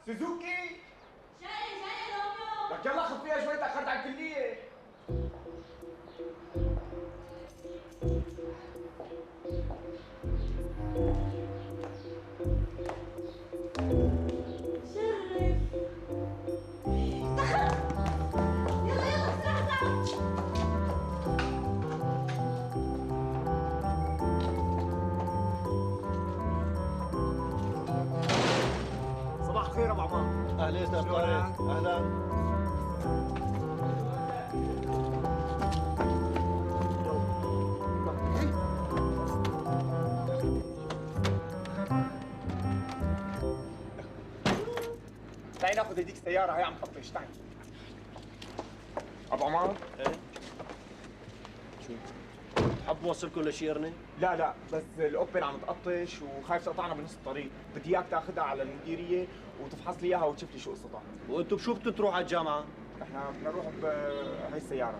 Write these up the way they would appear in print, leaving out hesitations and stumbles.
سوزوكي. جاي روميو. لك يلا خذ فيها شوي، تاخرت على الكليه. صباح الخير ابو عمار. اهلا استاذ طارق. اهلا. تعي ناخذ هديك السياره، هي عم تطفش. تعي ابو عمار. ايه شو؟ حب وصلكم لشيرني؟ لا بس الاوبن عم تقطش وخايف تقطعنا بنص الطريق، بدي اياك تاخذها على المديريه وتفحص لي اياها وتشوف لي شو قصتها. وانتم بشو بدكم تروحوا على الجامعه؟ احنا بدنا نروح بهي السياره.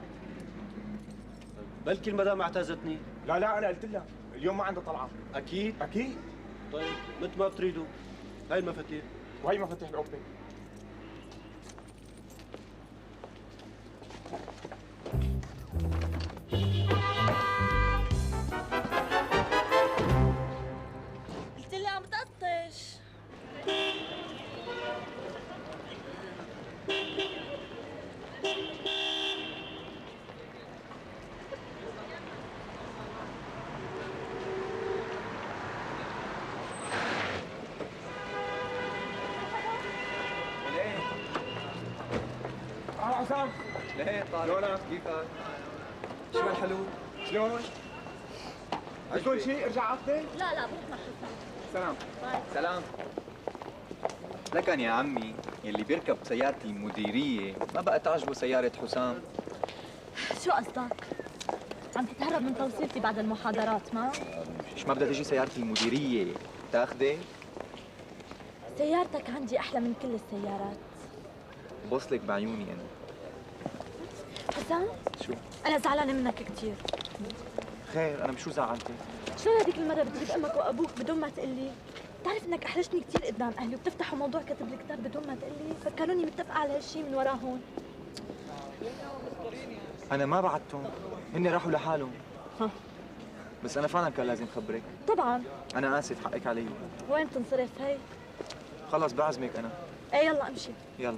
بلكي المدام اعتزتني. لا انا قلت لها اليوم ما عندها طلعه. اكيد؟ اكيد. طيب مثل ما بتريدوا. هاي المفاتيح. وهي مفاتيح الاوبن. قلت لي عم تقطش. عصام. ليه طارق؟ شلونك؟ كيفك؟ شو هالحلو؟ شلون؟ كل شيء ارجع عقدي؟ لا بروح مع حسام. سلام. سلام. لكن يا عمي يلي بيركب سيارة المديرية ما بقى تعجبه سيارة حسام. شو قصدك؟ عم تتهرب من توصيلتي بعد المحاضرات ما؟ مش ما بدها تجي سيارة المديرية تاخذي؟ سيارتك عندي أحلى من كل السيارات. بوصلك بعيوني أنا. حسام؟ شو؟ أنا زعلانة منك كثير. خير أنا بشو زعلتي؟ شلون هذيك المرة بتجيب أمك وأبوك بدون ما تقلي؟ بتعرف إنك أحرجتني كثير قدام أهلي وبتفتحوا موضوع كتب الكتاب بدون ما تقلي؟ فكروني متفقة على هالشيء من وراهم. أنا ما بعتهم، هن راحوا لحالهم. ها. بس أنا فعلا كان لازم خبرك. طبعاً. أنا آسف حقك علي. وين بتنصرف هي؟ خلص بعزمك أنا. إيه يلا امشي. يلا.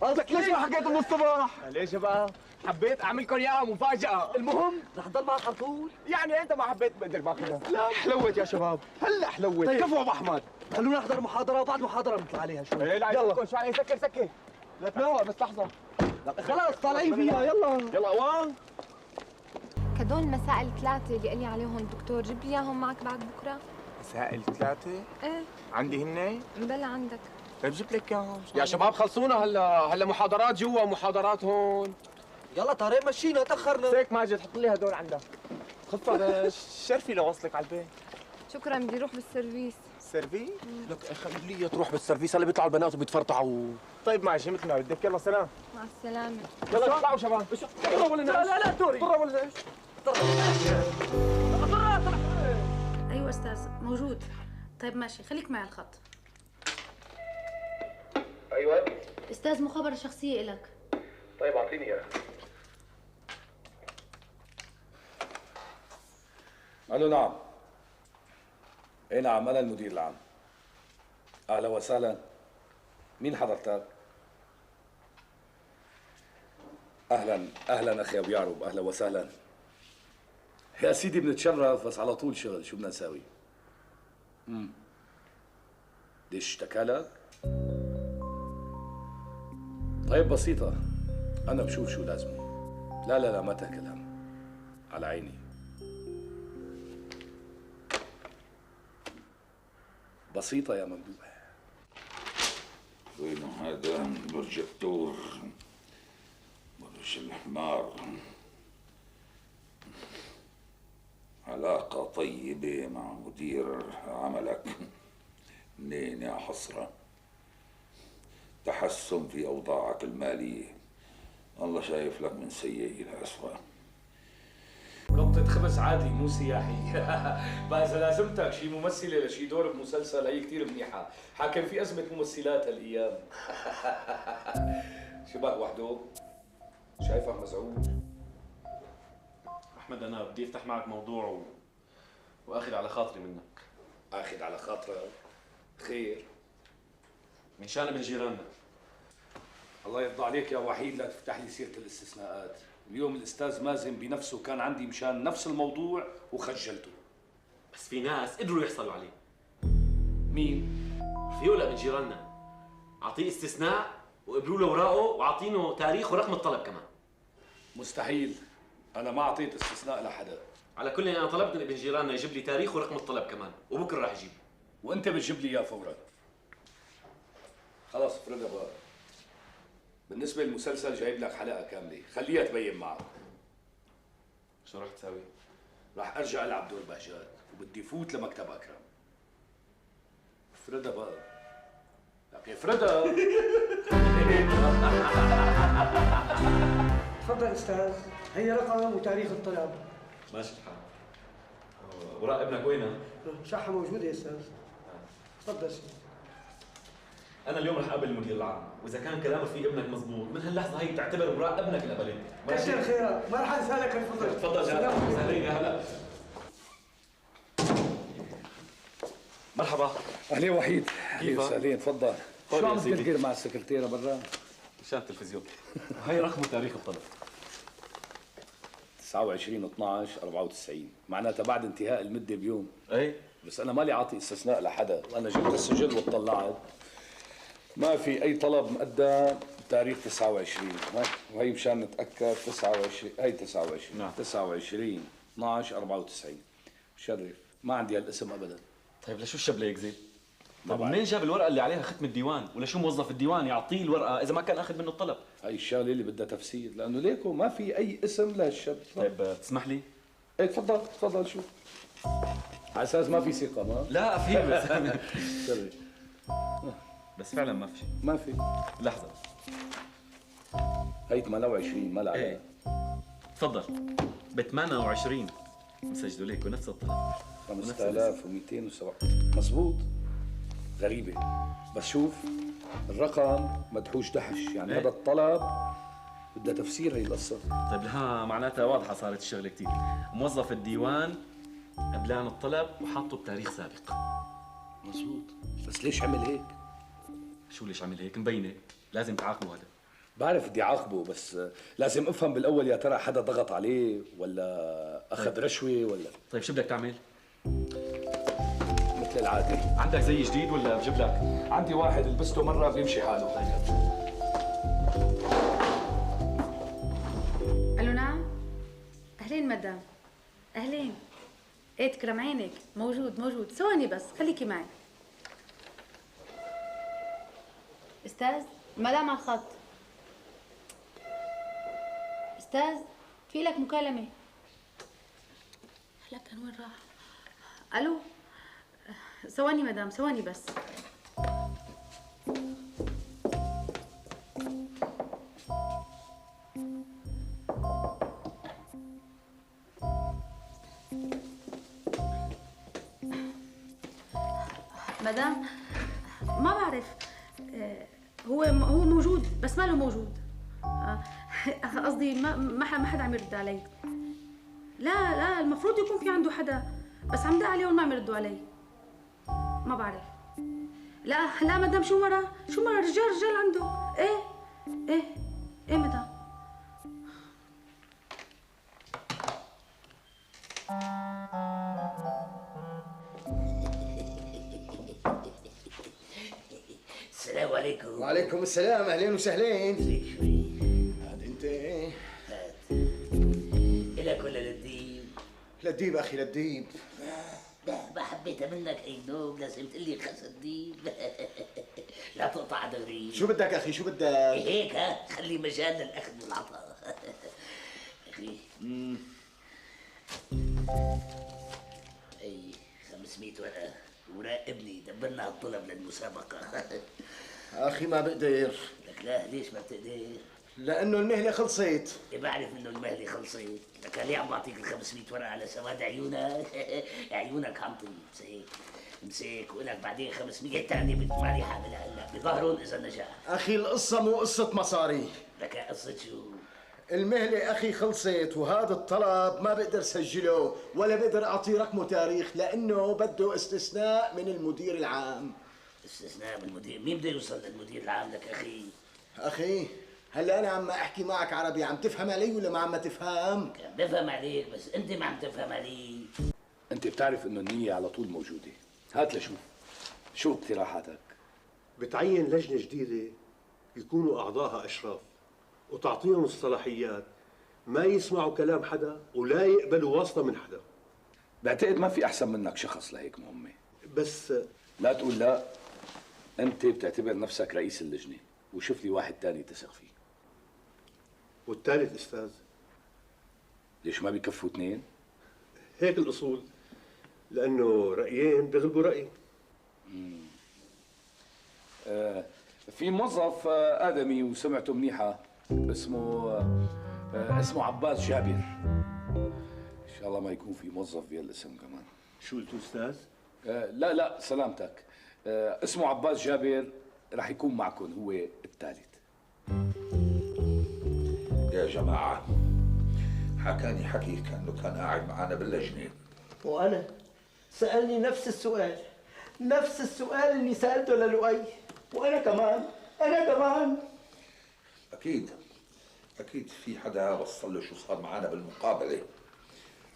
قصدك ليش ما حكيت من الصباح؟ ليش بقى؟ حبيت اعملكم اياها مفاجأة. المهم رح تضل معك على طول؟ يعني انت ما حبيت بقدر باخذها. لا حلوت يا شباب، هلا حلوت. طيب. كفو ابو احمد. خلونا نحضر محاضره وبعد محاضره بنطلع عليها شوي. ايه لا يلا شو علي سكر. لا تنور بس لحظة. خلاص طالعين فيها يلا. يلا اوان. كدول المسائل الثلاثة اللي قال لي عليهم الدكتور، جيب لي اياهم معك بعد بكره. مسائل 3 ايه عندي هن. بلا عندك. طيب جبت لك اياهم. يا شباب خلصونا هلا محاضرات جوا ومحاضرات هون. يلا طارق مشينا تاخرنا. هيك ماجد حط لي هدول عندك. خفة شرفي لوصلك على البيت. شكرا بدي اروح بالسيرفيس. سيرفي؟ لك خلي لي تروح بالسيرفيس، هلا بيطلعوا البنات وبيتفرطعوا. طيب ماشي مثل ما بدك. يلا سلام. مع السلامة. يلا اطلعوا شباب. طروا ولا لا دوري. طروا ولا ايش؟ ايوه استاذ موجود. طيب ماشي خليك معي على الخط. ايوه استاذ مخابرة شخصية إلك. طيب اعطيني اياها. الو نعم. اي نعم انا المدير العام. اهلا وسهلا. مين حضرتك؟ اهلا اخي ابو يعرب، اهلا وسهلا. يا سيدي بنتشرف بس على طول شغل، شو بدنا نساوي؟ ليش اشتكى لك؟ طيب بسيطة، أنا بشوف شو لازمه. لا ما تاكل هم، على عيني. بسيطة يا ممدوح. وينه هذا البروجيكتور؟ برج الحمار. علاقة طيبة مع مدير عملك، منين يا حسرة؟ تحسن في أوضاعك المالية، الله شايف لك من سيء إلى أسوأ. قبضة خبز عادي مو سياحي. بقى إذا لازمتك شي ممثلة لشي دور بمسلسل هي كثير منيحة، حاكم في أزمة ممثلات هالأيام. شبه وحده؟ شايفك مزعوج؟ احمد انا بدي افتح معك موضوع واخذ على خاطري منك. آخذ على خاطرك؟ خير؟ من شان ابن جيراننا. الله يرضى عليك يا وحيد لا تفتح لي سيرة الاستثناءات. اليوم الأستاذ مازن بنفسه كان عندي مشان نفس الموضوع وخجلته. بس في ناس قدروا يحصلوا عليه. مين؟ رفيقه لابن جيراننا. اعطيه استثناء وقبلوا له اوراقه واعطينه تاريخ ورقم الطلب كمان. مستحيل، أنا ما أعطيت استثناء لحدا. على كل انا طلبت من ابن جيراننا يجيب لي تاريخ ورقم الطلب كمان، وبكره راح يجيب. وأنت بتجيب لي إياه فورا. خلاص افرضها بقى. بالنسبة للمسلسل جايب لك حلقة كاملة، خليها تبين معك. شو رح تساوي؟ راح أرجع ألعب دور بهجات وبدي فوت لمكتب أكرم. افرضها بقى. لك افرضها. تفضل استاذ، هي رقم وتاريخ الطلب. ماشي الحال. اوراق ابنك وينها؟ شحة موجودة يا استاذ. تفضل سيدي. انا اليوم رح اقابل المدير العام، واذا كان كلام رفيق ابنك مزبوط من هاللحظه هي تعتبر اوراق ابنك اللي قبلتني. كثر خيرك، ما رح انسى لك الفضل. تفضل جاد، سهلين يا هلا. مرحبا. أهلين وحيد. كيفك؟ سهلين تفضل. شو عم تقرقر مع السكرتيرة برا؟ مشان التلفزيون. هي رقم تاريخ الطلب. 29/12/94 معناتها بعد انتهاء المدة بيوم. اي بس أنا مالي عاطي استثناء لحدا، وأنا جبت السجل وطلعت ما في أي طلب مقدم بتاريخ 29 وهي مشان نتأكد 29 هي 29 نعم 29/12/94 شرف ما عندي هالاسم أبدا. طيب لشو الشبله هيك زين؟ طيب منين جاب الورقه اللي عليها ختم الديوان؟ ولشو موظف الديوان يعطيه الورقه اذا ما كان اخذ منه الطلب؟ هي الشغله اللي بدها تفسير لانه ليكو ما في اي اسم لهالشاب. طيب تسمح لي؟ ايه تفضل تفضل شوف. على اساس ما في ثقه ما؟ لا في بس سري. بس فعلا ما في شيء. ما في. لحظه هي 28 ما لها ايه تفضل ب 28 مسجلوا ليك ونفس الطلب 5207 مزبوط. غريبة بس شوف الرقم مدحوش دحش يعني ايه؟ هذا الطلب بدها تفسير هي القصة. طيب لها معناتها واضحة صارت الشغلة كثير. موظف الديوان قبلان الطلب وحاطه بتاريخ سابق. مزبوط بس ليش عمل هيك؟ شو ليش عمل هيك؟ مبينة لازم تعاقبه هذا. بعرف بدي اعاقبه بس لازم افهم بالاول يا ترى حدا ضغط عليه ولا اخذ رشوة ولا. طيب شو بدك تعمل؟ مثل العادة. عندك زي جديد ولا بجيب لك؟ عندي واحد لبسته مرة بيمشي حاله. الو نعم. اهلين مدام. اهلين. ايه تكرم عينك. موجود ثواني بس خليكي معي. استاذ المدام على الخط. استاذ في لك مكالمة. هلا كان وين راح؟ الو ثواني مدام ثواني بس. مدام ما بعرف هو موجود بس ما له موجود. قصدي ما حدا عم يرد علي. لا المفروض يكون في عنده حدا بس عم دق عليهم ما عم يردوا علي. ما بعرف. لا مدام شو مرة رجال عنده. ايه مدام. السلام عليكم. وعليكم السلام، اهلين وسهلين. زيك شوي. هاد انت ايه؟ هات. إلك ولا للديب؟ للديب اخي للديب. ما حبيتها منك هيك دوب لازم تقلي خس الديب. لا تقطع دغري. شو بدك اخي شو بدك؟ هيك ها خلي مجال للاخذ والعطاء. اخي اي 500 ورقه وراقبني دبرنا الطلب للمسابقه. اخي ما بقدر. لك لا ليش ما بتقدر؟ لانه المهله خلصت. بعرف انه المهله خلصت، لكن ليه عم بعطيك ال 500 ورقه على سواد عيونك؟ عيونك حمطي. امسك ولك بعدين 500 ثانيه بتدفع لي حاملها هلا بظهرهم اذا نجح. اخي القصه مو قصه مصاري. لك قصه شو؟ المهله اخي خلصت، وهذا الطلب ما بقدر سجله ولا بقدر اعطي رقمه تاريخ لانه بده استثناء من المدير العام. استثناء من المدير؟ مين بده يوصل للمدير العام لك اخي؟ اخي هلا انا عم احكي معك عربي، عم تفهم علي ولا ما عم تفهم؟ بفهم عليك بس انت ما عم تفهم علي. انت بتعرف انه النية على طول موجودة. هات لشوف شو اقتراحاتك؟ بتعين لجنة جديدة يكونوا أعضائها أشراف وتعطيهم الصلاحيات، ما يسمعوا كلام حدا ولا يقبلوا واسطة من حدا. بعتقد ما في أحسن منك شخص لهيك مهمة. بس لا تقول لا، أنت بتعتبر نفسك رئيس اللجنة وشوف لي واحد تاني تثق فيه. والثالث أستاذ؟ ليش ما بيكفوا اثنين؟ هيك الأصول، لأنه رأيين بيغلبوا رأي. في موظف آدمي وسمعته منيحة اسمه عباس جابر. إن شاء الله ما يكون في موظف بهالاسم كمان. شو قلتوا أستاذ؟ لا سلامتك. اسمه عباس جابر، رح يكون معكم هو الثالث. يا جماعة حكاني حكي كأنه كان قاعد معنا باللجنة. وأنا سألني نفس السؤال اللي سألته للؤي، وأنا كمان. أكيد في حدا وصل له شو صار معنا بالمقابلة.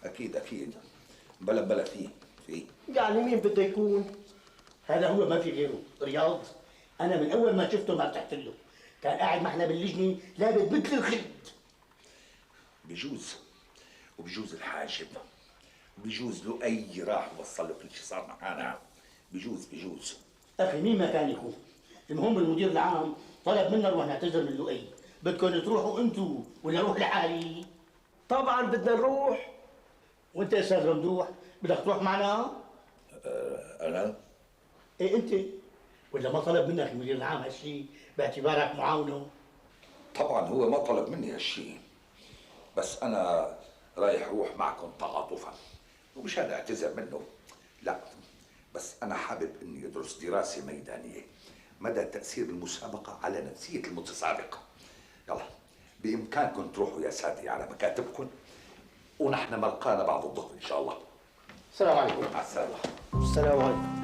أكيد بلا في يعني مين بده يكون؟ هذا هو ما في غيره، رياض. أنا من أول ما شفته ما ارتحت له، كان قاعد معنا باللجنة لابد مثل الخد. وبجوز الحاجب، بجوز له أي راح وصل له كل شيء صار معنا. بجوز أخي مين ما كان يكون، المهم المدير العام طلب منا نروح نعتذر من لؤي. بدكم تروحوا انتوا ولا اروح لحالي؟ طبعا بدنا نروح. وانت يا استاذ ممدوح بدك تروح معنا؟ أنا؟ ايه انت. ولا ما طلب منك المدير العام هالشيء باعتبارك معاونه؟ طبعا هو ما طلب مني هالشيء، بس أنا رايح أروح معكم تعاطفا، ومشان أعتذر منه لا، بس أنا حابب إني أدرس دراسة ميدانية مدى تأثير المسابقة على نفسية المتسابق. يلا بإمكانكم تروحوا يا سادي على مكاتبكم، ونحن ملقانا بعد الظهر إن شاء الله. السلام عليكم. مع السلامة. السلام عليكم.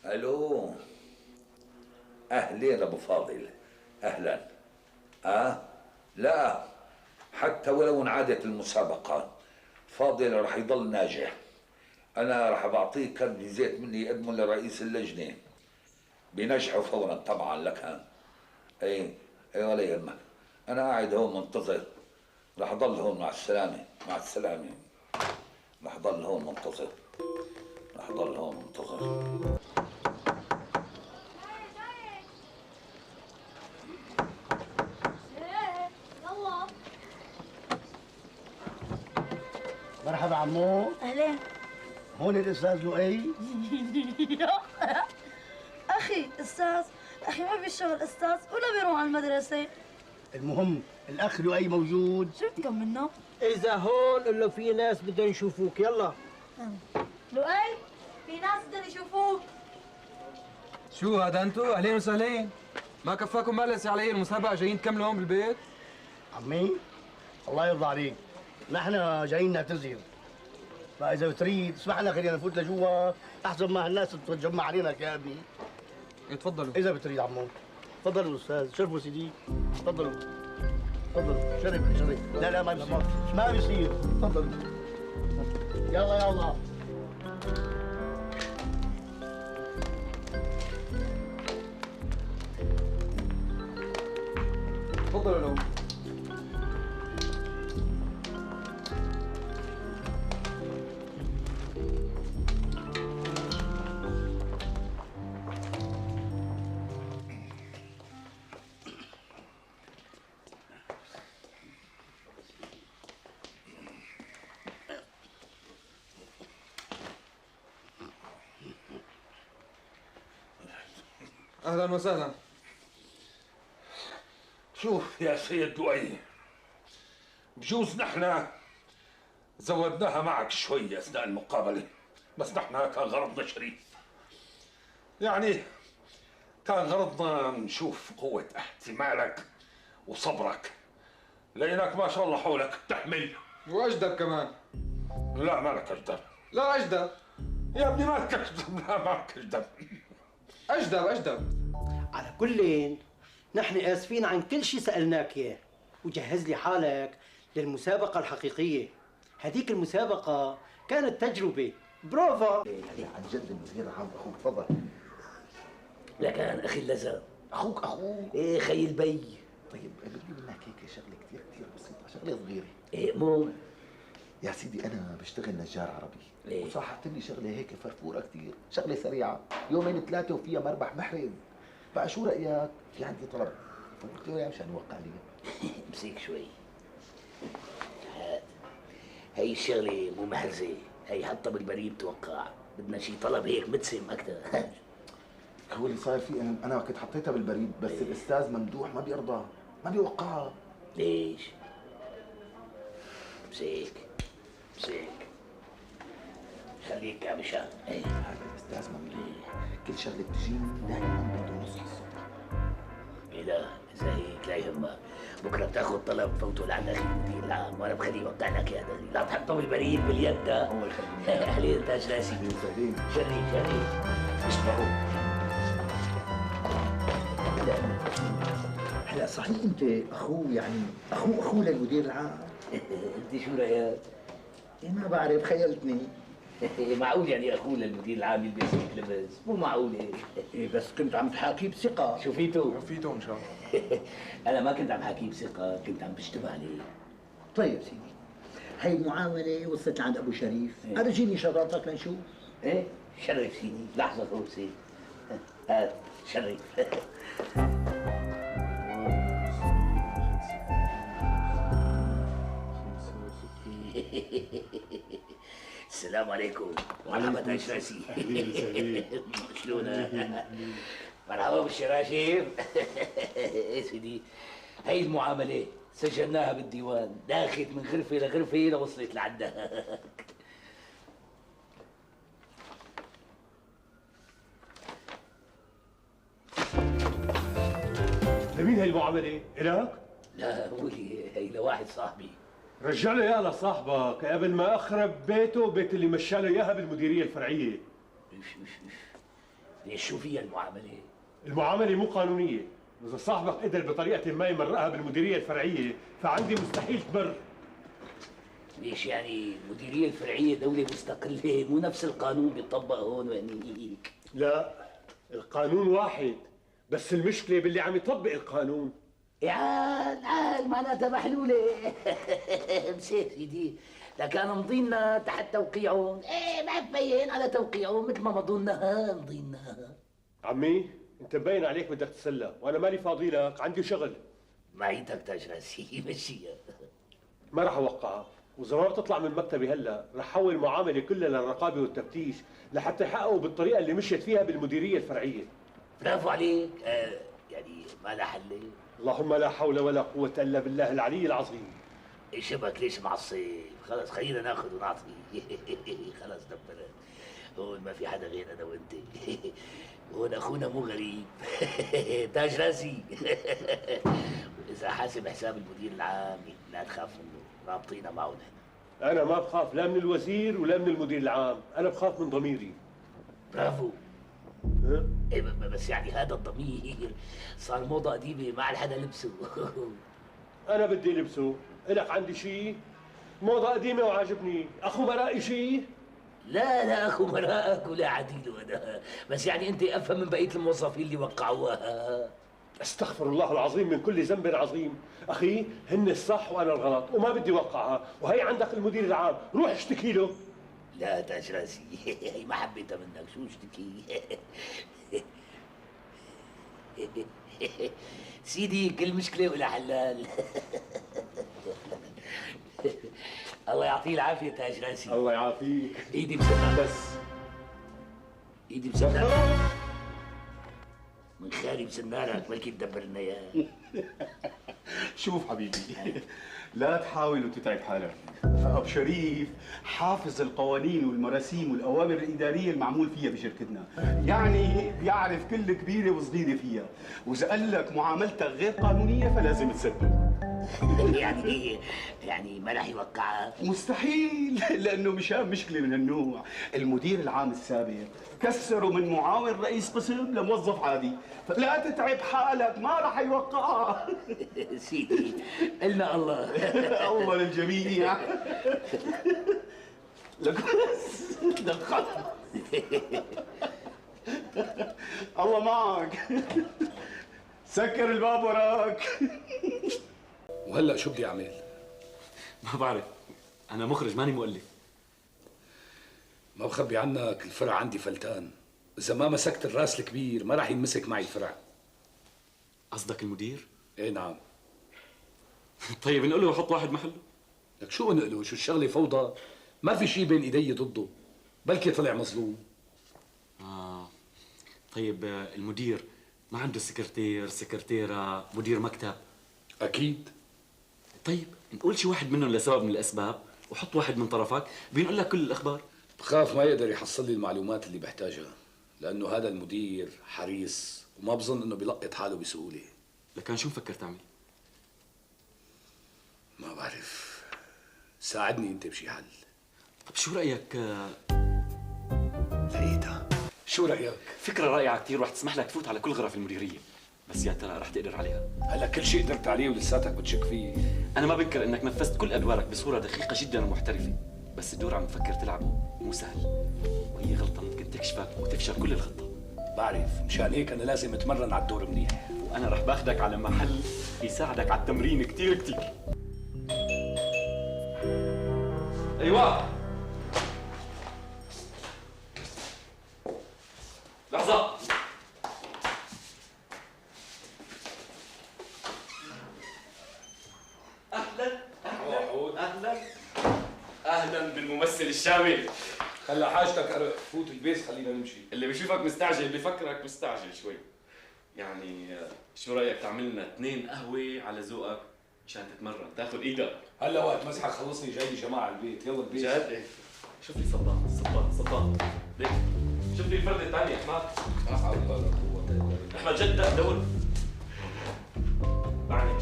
ألو، أهلين أبو فاضل، أهلا. لا، حتى ولو انعادت المسابقة فاضل رح يضل ناجح. أنا رح بعطيه كرد زيت مني يقدمه لرئيس اللجنة، بنجحوا فورا طبعا لك. ايه ولا يهمك، أنا قاعد هون منتظر، رح ضل هون. مع السلامة. رح ضل هون منتظر. مرحبا عمو. اهلين. هون الاستاذ لؤي. اخي استاذ، اخي ما بيشتغل استاذ ولا بيروح على المدرسه. المهم الاخ لؤي موجود. شو بدكم منه؟ اذا هون قل له في ناس بدهم يشوفوك. يلا لؤي، في ناس بدهم يشوفوك. شو هذا انتو؟ اهلين وسهلين. ما كفاكم مجلس علي المسابقة جايين تكملوا هون بالبيت؟ عمي الله يرضى عليك، نحن جايين نعتذر، فاذا بتريد اسمح لنا خلينا نفوت لجوا احسن ما هالناس تتجمع علينا يا ابني. اتفضلوا. اذا بتريد عمو. تفضلوا استاذ. شرفوا سيدي. تفضلوا. شرف. لا ما بيصير. تفضلوا. يلا تفضلوا لو. اهلا وسهلا. شوف يا سيد لؤي، بجوز نحن زودناها معك شوي اثناء المقابله، بس نحن كان غرضنا شريف. يعني كان غرضنا نشوف قوه احتمالك وصبرك، لانك ما شاء الله حولك بتحمل. واجدب كمان. لا مالك اجدب. لا اجدب يا ابني مالك اجدب. لا مالك اجدب. اجدب. على كل نحن اسفين عن كل شيء سالناك اياه، وجهز لي حالك للمسابقه الحقيقيه. هذيك المسابقه كانت تجربه. برافو. عن جد المدير العام اخوك، تفضل. لكن اخي اللزم. اخوك ايه خي البي. طيب بدي منك هيك شغله كثير بسيطه، شغله صغيره. ايه مو يا سيدي انا بشتغل نجار عربي، إيه؟ وصححت لي شغله هيك فرفوره كثير، شغله سريعه، يومين ثلاثه وفيها مربح محرز. بقى شو رايك؟ في عندي طلب، فقلت له مشان يوقع لي. امسك شوي. هي الشغله مو محرزه، هي حطها بالبريد توقع. بدنا شي طلب هيك متسم اكثر. هو اللي صاير فيه انا كنت حطيتها بالبريد، بس الاستاذ ممدوح ما بيرضى، ما بيوقعها. ليش؟ امسك خليك يا مشان. هذا الاستاذ ممدوح كل شغله بتجيني دائما بده نص حصه. إيه لا اذا هيك لا يهمك، بكره بتاخذ طلب فوته لعند اخي المدير العام وانا بخليه يوقع لك يا دغري، لا تحطه بالبريد باليد. الله يخليك. اهلين انت جلاسي. شريك اشبهوا. هلا صحيح انت اخوه، يعني اخوه للمدير العام؟ انت شو رايك؟ ما بعرف، خيلتني. معقول يعني اخوه للمدير العام يلبس هيك لبس؟ مو معقول هيك. إيه بس كنت عم تحاكيه بثقه. شوفيته ان شاء الله. انا ما كنت عم حكيه بثقه، كنت عم بشتم عليه. طيب سيدي، هي المعامله وصلت لعند ابو شريف، ارجيني شراطك لنشوف. ايه شرف سيدي، لحظه روسي. هات شرف. السلام عليكم. مرحبا شراسي. شلونك؟ مرحبا بالشراشيب. ايه سيدي، هي المعاملة سجلناها بالديوان، داخت من غرفة لغرفة لوصلت لعندك. لمين هي المعاملة؟ إلك؟ لا قولي، هي لواحد صاحبي. رجع له اياها لصاحبك قبل ما اخرب بيته، بيت اللي مشى له اياها بالمديريه الفرعيه. ليش شو فيها المعامله؟ المعامله مو قانونيه، اذا صاحبك قدر بطريقه ما يمرقها بالمديريه الفرعيه فعندي مستحيل تمر. ليش يعني المديريه الفرعيه دوله مستقله، مو نفس القانون بيطبق هون وهنيك؟ لا، القانون واحد، بس المشكله باللي عم يطبق القانون. عال معناتها محلوله. مسيك سيدي، لكان مضينا تحت توقيعهم، ايه ما تبين على توقيعهم مثل ما مضونا مضينا. عمي انت مبين عليك بدك تتسلى، وانا مالي فاضي لك، عندي شغل. معيتك تاج راسي. مشيها. ما راح اوقعها، واذا ما بتطلع من مكتبي هلا راح احول المعامله كلها للرقابه والتفتيش لحتى يحققوا بالطريقه اللي مشيت فيها بالمديريه الفرعيه. برافو عليك. يعني ما لها حل. اللهم لا حول ولا قوة إلا بالله العلي العظيم. شبك ليش معصب؟ خلص خلينا ناخذ ونعطي. خلص دبرت. هون ما في حدا غير أنا وأنت. هون أخونا مو غريب. تاج راسي. وإذا حاسب حساب المدير العام لا تخاف منه، رابطينا معه نحن. أنا ما بخاف لا من الوزير ولا من المدير العام، أنا بخاف من ضميري. برافو. إيه بس يعني هذا الضمير صار موضة قديمة ما عاد حدا لبسه. أنا بدي لبسه، إلك عندي شيء؟ موضة قديمة وعاجبني، أخو مرائي شيء؟ لا أخو مرائك ولا عديل أنا، بس يعني أنت أفهم من بقية الموظفين اللي وقعوها. استغفر الله العظيم من كل ذنب عظيم، أخي هن الصح وأنا الغلط وما بدي وقعها، وهي عندك المدير العام، روح اشتكي له. لا تاج راسي، هي ما حبيتها منك، شو اشتكي؟ سيدي كل مشكلة ولا حلال. الله يعطيه العافية تاج راسي. الله يعافيك. ايدي مسدة. بس ايدي مسدة. من اللي بسنها لك بلكي تدبر لنا اياه. شوف حبيبي، لا تحاول وتتعب حالك. أبو شريف حافظ القوانين والمراسيم والأوامر الإدارية المعمول فيها بشركتنا، يعني بيعرف كل كبيرة وصغيرة فيها، وإذا قال لك معاملتك غير قانونية فلازم تصدق. يعني ما راح يوقعها؟ مستحيل، لأنه مشان مشكلة من هالنوع، المدير العام السابق كسروا من معاون رئيس قسم لموظف عادي، فلا تتعب حالك ما راح يوقعها. سيدي إلنا الله. الله للجميع. لك بس دخل. الله معك. سكر الباب وراك. وهلا شو بدي اعمل؟ ما بعرف، انا مخرج ماني مؤلف. ما بخبي عنك الفرع عندي فلتان، اذا ما مسكت الراس الكبير ما راح ينمسك معي الفرع. قصدك المدير؟ ايه نعم. طيب نقول له يحط واحد محله. لك شو نقله؟ شو الشغله فوضى؟ ما في شيء بين ايدي ضده، بلكي طلع مظلوم. طيب المدير ما عنده سكرتير، سكرتيرة، مدير مكتب؟ اكيد. طيب نقول شي واحد منهم لسبب من الاسباب وحط واحد من طرفك بينقل لك كل الاخبار. بخاف ما يقدر يحصل لي المعلومات اللي بحتاجها، لانه هذا المدير حريص وما بظن انه بيلقط حاله بسهوله. لكان شو مفكر تعمل؟ ما بعرف، ساعدني انت بشي حل. طب شو رايك؟ لقيتها. شو رايك؟ فكره رائعه كثير، رح تسمح لك تفوت على كل غرف المديريه، بس يا ترى رح تقدر عليها؟ هلا كل شيء قدرت عليه ولساتك بتشك فيه. انا ما بنكر انك نفذت كل ادوارك بصوره دقيقه جدا ومحترفه، بس الدور عم تفكر تلعبه مو سهل، وهي غلطه ممكن تكشفك وتفشل كل الخطه. بعرف، مشان هيك انا لازم اتمرن على الدور منيح، وانا رح باخدك على محل يساعدك على التمرين كثير كثير. ايوه لحظه. اهلا بالممثل الشامل. هلا حاجتك أرق، فوت البيت خلينا نمشي. اللي بيشوفك مستعجل بفكرك مستعجل شوي. يعني شو رايك تعمل لنا 2 قهوه على ذوقك مشان تتمرن تاخذ ايدك؟ هلا وقت مسحك خلصني جاي لي جماعه على البيت، يلا البيت. جد ايه؟ شوف لي صبان ليك شوف لي الفرده الثانيه احمد. لا حول ولا قوه الا بالله. احمد جد دور بعدين.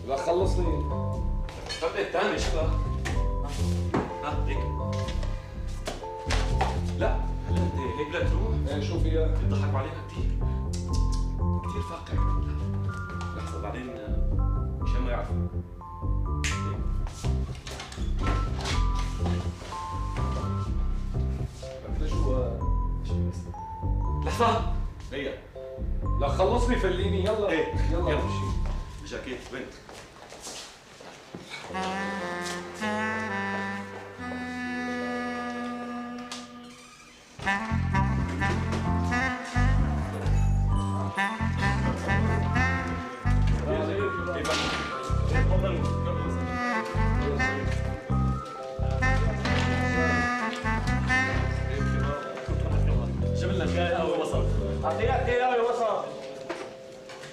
لا خلصني الفرده الثانيه شو ها هيك. لا هلا انت هيك بدك تروح؟ ايه شو فيها؟ بيضحكوا علينا كثير فاقع. لحظه بعدين مشان ما يعرفوا. لحظة ليا. لا خلصني فليني يلا. ايه يلا امشي. جاكيت وين؟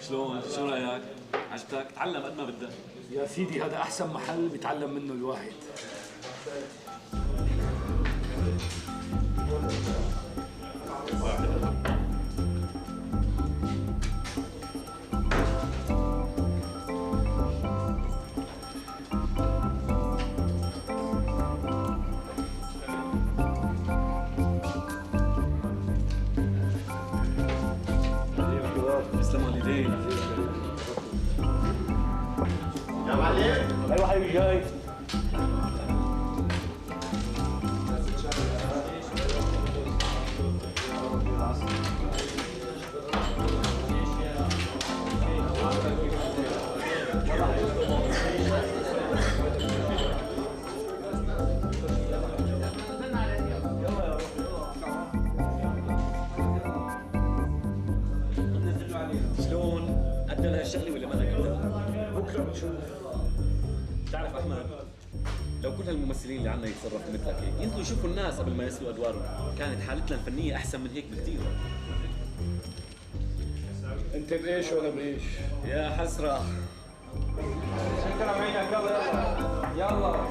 شلون؟ شو رايك؟ عجبتك؟ تعلم قد ما بدك. يا سيدي هذا احسن محل بيتعلم منه الواحد. تسلموا اليدين. يا معلم ايوه حبيبي جاي. شلون؟ أدى لها الشغلة ولا ما أدى؟ بكره بنشوف. بتعرف أحمد، لو كل هالممثلين اللي عنا يتصرفوا مثلك هيك، ينزلوا يشوفوا الناس قبل ما يسلوا أدوارهم، كانت حالتنا الفنية أحسن من هيك بكثير. انت بايش ولا بايش؟ يا حسرة. شكرا عينك. يلا يلا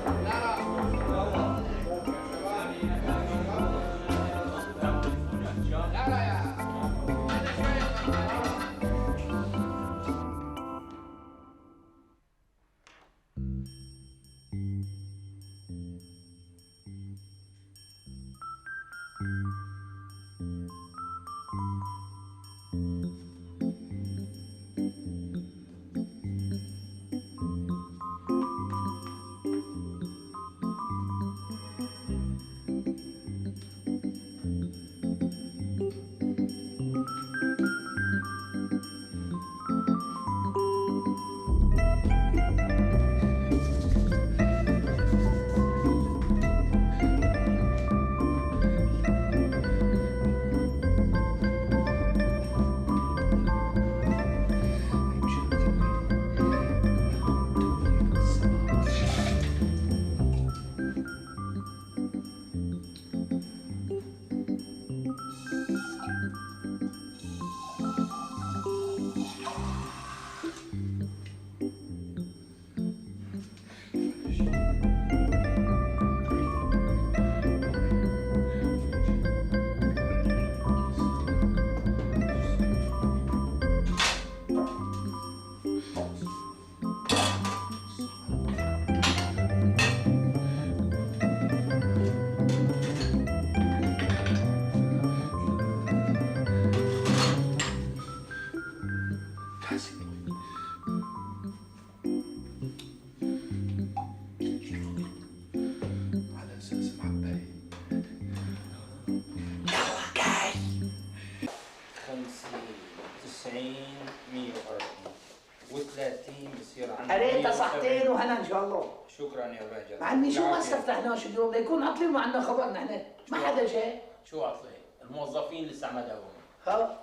قريت صحتين وهنا ان شاء الله. شكرا يا بهجت. عمي شو ما استفتحناش اليوم ليكون عاطلين وعندنا خبر نحن، ما حدا جاي. شو عطلي؟ الموظفين لسه ما داوموا. ها؟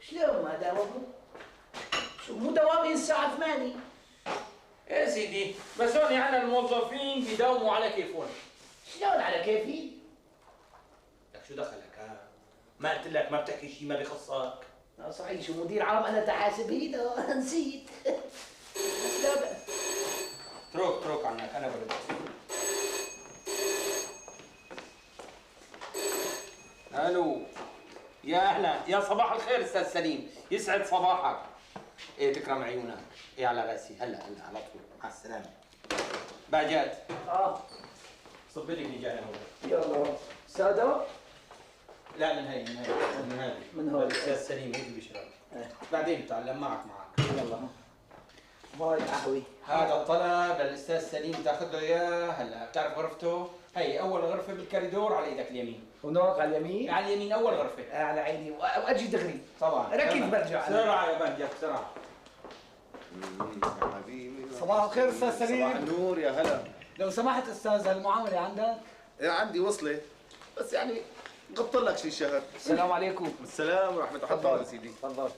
شلون ما داوموا؟ شو مو دوامين الساعة 8؟ يا سيدي بس هون عنا الموظفين بيداوموا على كيفهم. شلون على كيفي؟ لك شو دخلك ها؟ ما قلت لك ما بتحكي شيء ما بيخصك؟ صحيح شو مدير عام انا تحاسب ايده نسيت. بس لا بأس. اترك عنك انا برد. الو يا اهلا يا صباح الخير استاذ سليم، يسعد صباحك. ايه تكرم عيونك. ايه على راسي هلا على طول. مع السلامه. باجات. صب لي فنجان هون. يلا سادة؟ لا من هي من هذه الاستاذ سليم هيك بيشرب. بعدين بتعلم معك يلا باي قهوة. هذا الطلب للاستاذ سليم تاخذ له اياه هلا. بتعرف غرفته؟ هي اول غرفه بالكوريدور على ايدك اليمين. هناك على اليمين؟ على اليمين اول غرفه. على عيني واجي دغري. طبعا ركض برجع. بسرعه يا بهجت بسرعه. صباح الخير استاذ سليم. صباح النور يا هلا. لو سمحت استاذ المعامله عندك؟ ايه عندي وصله بس يعني قبط لك شي شهر. السلام عليكم. السلام ورحمه الله. تفضل سيدي. تفضل.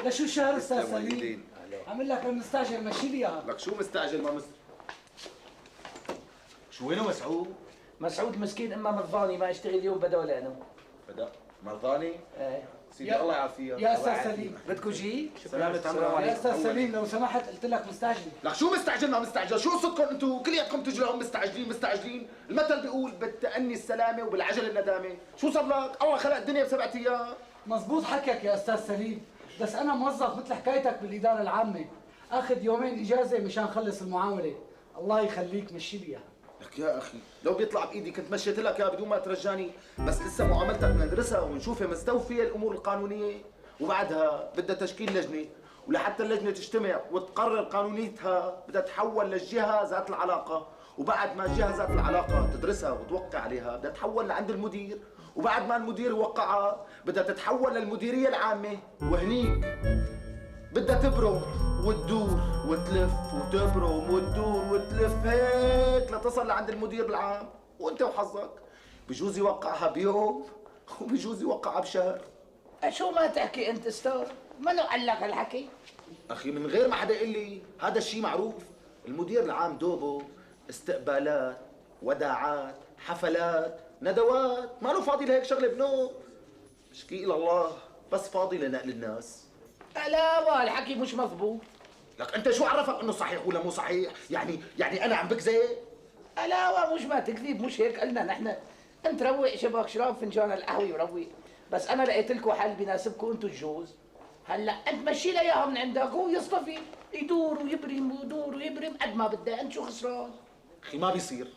لشو الشهر استاذ سليم؟ عامل لك مستعجل مشي لي اياها. لك شو مستعجل ما شو وينه مسعود؟ مسعود مسكين اما مرضاني ما اشتغل اليوم بدا ولا انا. بدا مرضاني؟ ايه سيدي الله يعافيها. يا استاذ سليم بدكم شيء؟ سلامة عمرك. يا استاذ سليم لو سمحت قلت لك مستعجل. لك شو مستعجل ما مستعجل؟ شو قصتكم انتم كلياتكم تجوا لهم مستعجلين؟ المثل بيقول بالتأني السلامة وبالعجل الندامة، شو صار لك؟ الله خلق الدنيا ب7 ايام. مزبوط حكيك يا استاذ سليم، بس انا موظف مثل حكايتك بالاداره العامه، اخذ يومين اجازه مشان خلص المعامله، الله يخليك مشي لي اياها. لك يا اخي لو بيطلع بايدي كنت مشيت لك اياها بدون ما ترجاني، بس لسه معاملتك ندرسها ونشوفها مستوفيه الامور القانونيه، وبعدها بدها تشكيل لجنه، ولحتى اللجنه تجتمع وتقرر قانونيتها بدها تحول للجهه ذات العلاقه، وبعد ما الجهه ذات العلاقه تدرسها وتوقع عليها بدها تحول لعند المدير، وبعد ما المدير يوقعها بدها تتحول للمديريه العامه، وهنيك بدها تبرم وتدور وتلف وتبرم وتدور وتلف هيك لتصل لعند المدير العام، وانت وحظك بجوز يوقعها بيوم وبجوز يوقعها بشهر. شو ما تحكي انت استاذ؟ منو قال لك هالحكي؟ اخي من غير ما حدا يقول لي، هذا الشيء معروف. المدير العام دوبه استقبالات، وداعات، حفلات، ندوات، ما له فاضي لهيك شغله بنوم. اشكي الى الله بس فاضي لنقل الناس. لا والحكي مش مضبوط. لك انت شو عرفك انه صحيح ولا مو صحيح؟ يعني انا عم بكذب؟ لا مش ما تكذب، مش هيك قلنا نحن. انت روق شبك شراب فنجان القهوه وروق، بس انا لقيت لكم حل بيناسبكم انتم الجوز. هلا انت مشي له اياها من عندك وهو يصطفي يدور ويبرم ويدور ويبرم قد ما بدها، انت شو خسران؟ اخي ما بيصير،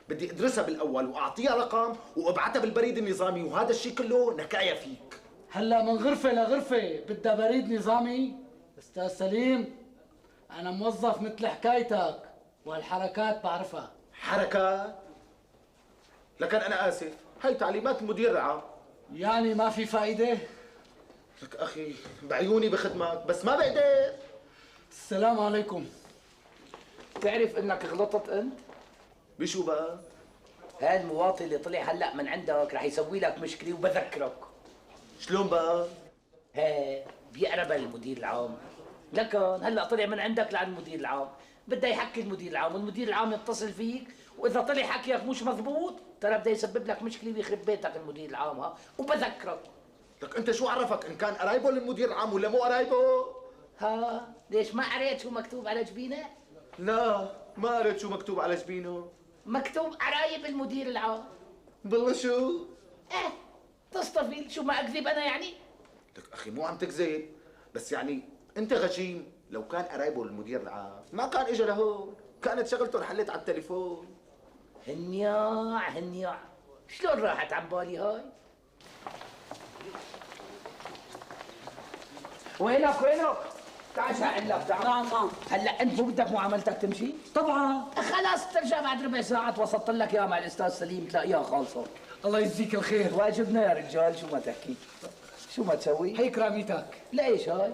بدي ادرسها بالاول واعطيها رقم وابعتها بالبريد النظامي، وهذا الشيء كله نكايه فيك. هلا من غرفة لغرفة بدها بريد نظامي؟ استاذ سليم انا موظف مثل حكايتك وهالحركات بعرفها. حركات؟ لكن انا اسف، هاي تعليمات المدير العام. يعني ما في فائدة؟ لك اخي بعيوني بخدمك بس ما بقدر. السلام عليكم. تعرف انك غلطت انت؟ بشو بقى؟ هذا المواطن اللي طلع هلا من عندك رح يسوي لك مشكله وبذكرك. شلون بقى؟ بيقرب المدير العام، لكن هلا طلع من عندك لعند المدير العام، بده يحكي المدير العام والمدير العام يتصل فيك، واذا طلع حكيك مش مضبوط ترى بده يسبب لك مشكله ويخرب بيتك المدير العام. وبذكرك. لك انت شو عرفك ان كان قرايبه للمدير العام ولا مو قرايبه؟ ليش ما قريت شو مكتوب على جبينه؟ لا ما قريت شو مكتوب على جبينه. مكتوب قرايب المدير العام. بالله شو؟ تصطفي شو ما اكذب انا يعني؟ لك اخي مو عم تكذب، بس يعني انت غشيم، لو كان قرايبه للمدير العام ما كان اجى لهون، كانت شغلته انحلت على التليفون. هنياع شلون راحت عن بالي هاي؟ وينك؟ تعال شاعل لك تعال. نعم. هلا انت مو بدك معاملتك تمشي؟ طبعا. خلاص ترجع بعد ربع ساعة، وصلت لك اياها مع الاستاذ سليم تلاقيها خالصة. الله يجزيك الخير. واجبنا يا رجال، شو ما تحكي؟ شو ما تسوي؟ هي كراميتك. ليش هاي؟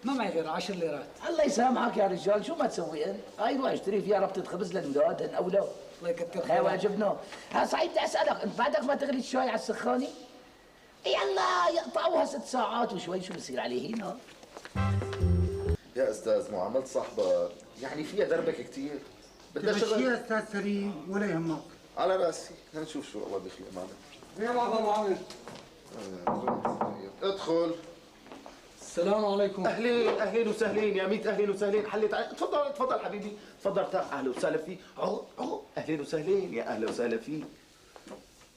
ما معي غير 10 ليرات. الله يسامحك يا رجال، شو ما تسوي انت؟ هاي روح اشتري فيها ربطة خبز للمداد هن اولى. الله يكتر خيرك. هاي واجبنا. صحيح بدي اسالك، انت بعدك ما تغلي الشاي على السخانة؟ يلا يقطعوها 6 ساعات وشوي، شو بصير عليه هنا؟ يا استاذ معاملة صاحبك يعني فيها دربك كثير. بدها شغل. يا استاذ سليم ولا يهمك. على راسي، هنشوف شو الله بيخلق معنا. يا بابا معامل. ادخل. السلام عليكم. اهلين وسهلين يا ميت، اهلين وسهلين. حليت تفضل حبيبي، تفضل ارتاح. اهلا وسهلا فيك. اهلين وسهلين، يا اهلا وسهلا فيك.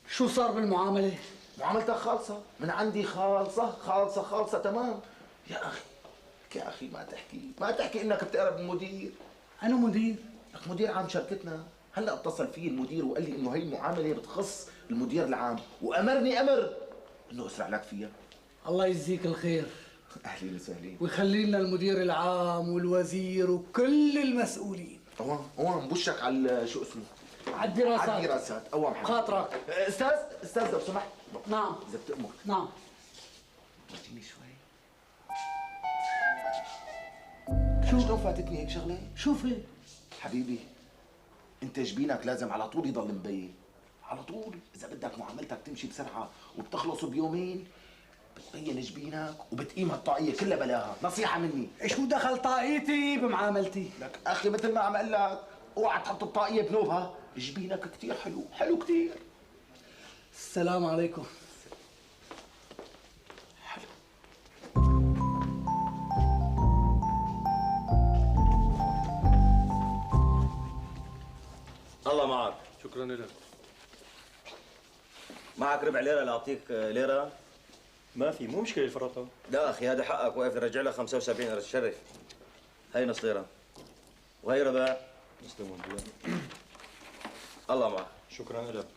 شو صار بالمعاملة؟ معاملتك خالصة من عندي، خالصة تمام. يا اخي ما تحكي انك بتقرب المدير. أنا مدير؟ لك مدير عام شركتنا، هلا اتصل في المدير وقال لي انه هي المعاملة بتخص المدير العام، وامرني امر انه اسرع لك فيها. الله يجزيك الخير. اهلين وسهلين. ويخلي لنا المدير العام والوزير وكل المسؤولين. اوام بوشك على شو اسمه؟ على الدراسات. اوام خاطرك. استاذ لو سمحت. نعم. اذا بتأمر. نعم. ورجيني شوي. شلون فاتتني هيك شغله؟ شوفي حبيبي، انت جبينك لازم على طول يضل مبين، على طول. اذا بدك معاملتك تمشي بسرعه وبتخلص بيومين، بتبين جبينك وبتقيم هالطاقيه كلها بلاها. نصيحه مني. شو دخل طاقيتي بمعاملتي؟ لك اخي مثل ما عم اقول لك، اوعى تحط الطاقيه بنوبها. جبينك كثير حلو كثير. السلام عليكم. الله معك. شكرا لك. معك ربع ليره لاعطيك ليره؟ ما في، مو مشكله الفرطه. لا اخي هذا حقك، واقف نرجع لك 75 قرش. شرف. هي نص ليره وهي ربع. يسلمون. الله معك. شكرا لك.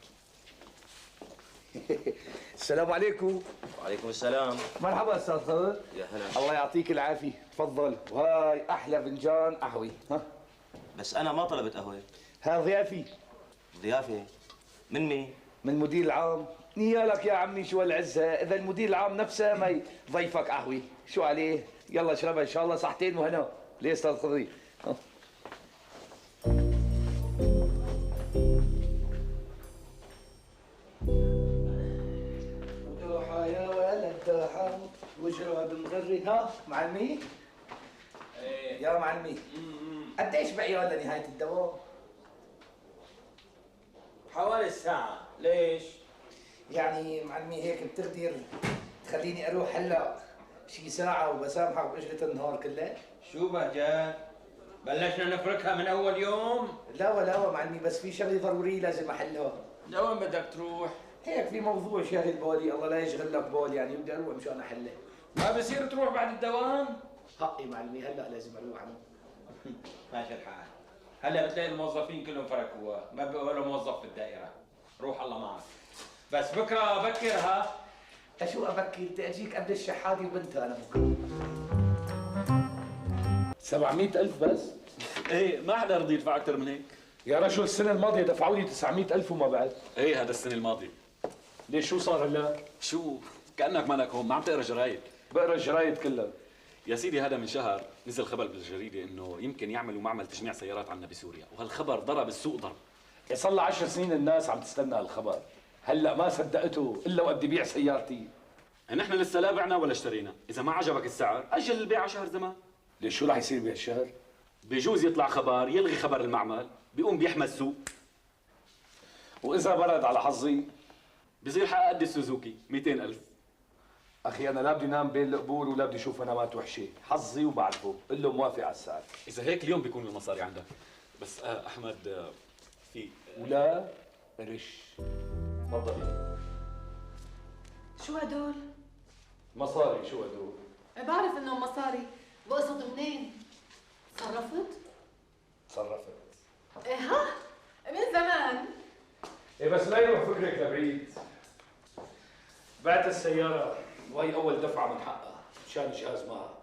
السلام عليكم. وعليكم السلام. مرحبا استاذ خضر. يا هلا. الله يعطيك العافيه، تفضل. وهاي احلى فنجان قهوه. بس انا ما طلبت قهوه. ها ضيافي. ضيافه؟ من مين؟ من المدير العام. نيالك يا عمي شو هالعزه، اذا المدير العام نفسه ما يضيفك قهوه، شو عليه؟ يلا اشربها ان شاء الله صحتين وهنا. ليه استاذ خضري؟ دوحة يا ولد دوحة وجهها بمغري. ها معلمي؟ يا معلمي، قديش بعيال لنهاية الدوام؟ حوالي الساعة. ليش؟ يعني معلمي هيك بتقدر تخليني اروح هلا شي ساعة وبسامحك بقشرة النهار كلها. شو بهجات؟ بلشنا نفركها من اول يوم؟ لا معلمي، بس في شغلة ضرورية لازم احلها. لوين بدك تروح؟ هيك في موضوع شاغل بالي، الله لا يشغل لك بال، يعني بدي اروح مشان احله. ما بصير تروح بعد الدوام؟ حقي معلمي، هلا لازم اروح انا. ماشي الحال. هلا بتلاقي الموظفين كلهم فركوا، ما بقى ولا موظف في الدائرة. روح الله معك. بس بكره بكر ها؟ شو ابكر؟ بدي اجيك قبل الشحاده وبنتها انا بكره. 700,000 بس؟ ايه ما حدا رضي يدفع اكثر من هيك. يا رجل السنة الماضية دفعوا لي 900,000 وما بعد. ايه هذا السنة الماضية. ليش شو صار هلا؟ شو؟ كأنك مالك هون، ما عم تقرا جرايد. بقرا الجرايد كلها. يا سيدي هذا من شهر نزل خبر بالجريدة انه يمكن يعملوا معمل تجميع سيارات عنا بسوريا، وهالخبر ضرب السوق ضرب. صار لها 10 سنين الناس عم تستنى هالخبر، هلا ما صدقته الا وقت بدي بيع سيارتي. نحن لسه لا بعنا ولا اشترينا، إذا ما عجبك السعر أجل البيع على شهر زمان. ليش شو رح يصير بهالشهر؟ بجوز يطلع خبر يلغي خبر المعمل، بيقوم بيحمى السوق. وإذا برد على حظي؟ بصير حق قد السوزوكي 200,000. أخي أنا لا بدي نام بين القبور ولا بدي أشوف منامات وحشة، حظي وبعرفه، قل له موافق على السعر. إذا هيك اليوم بيكون المصاري عندك. بس أحمد في ولا قرش. تفضلي. شو هدول؟ مصاري. شو هدول؟ بعرف انهم مصاري، بقصد منين؟ تصرفت؟ تصرفت. ايه ها؟ من زمان. إيه بس لا يروح فكرك لبعيد. بعت السيارة وهي أول دفعة من حقها مشان جهاز معها.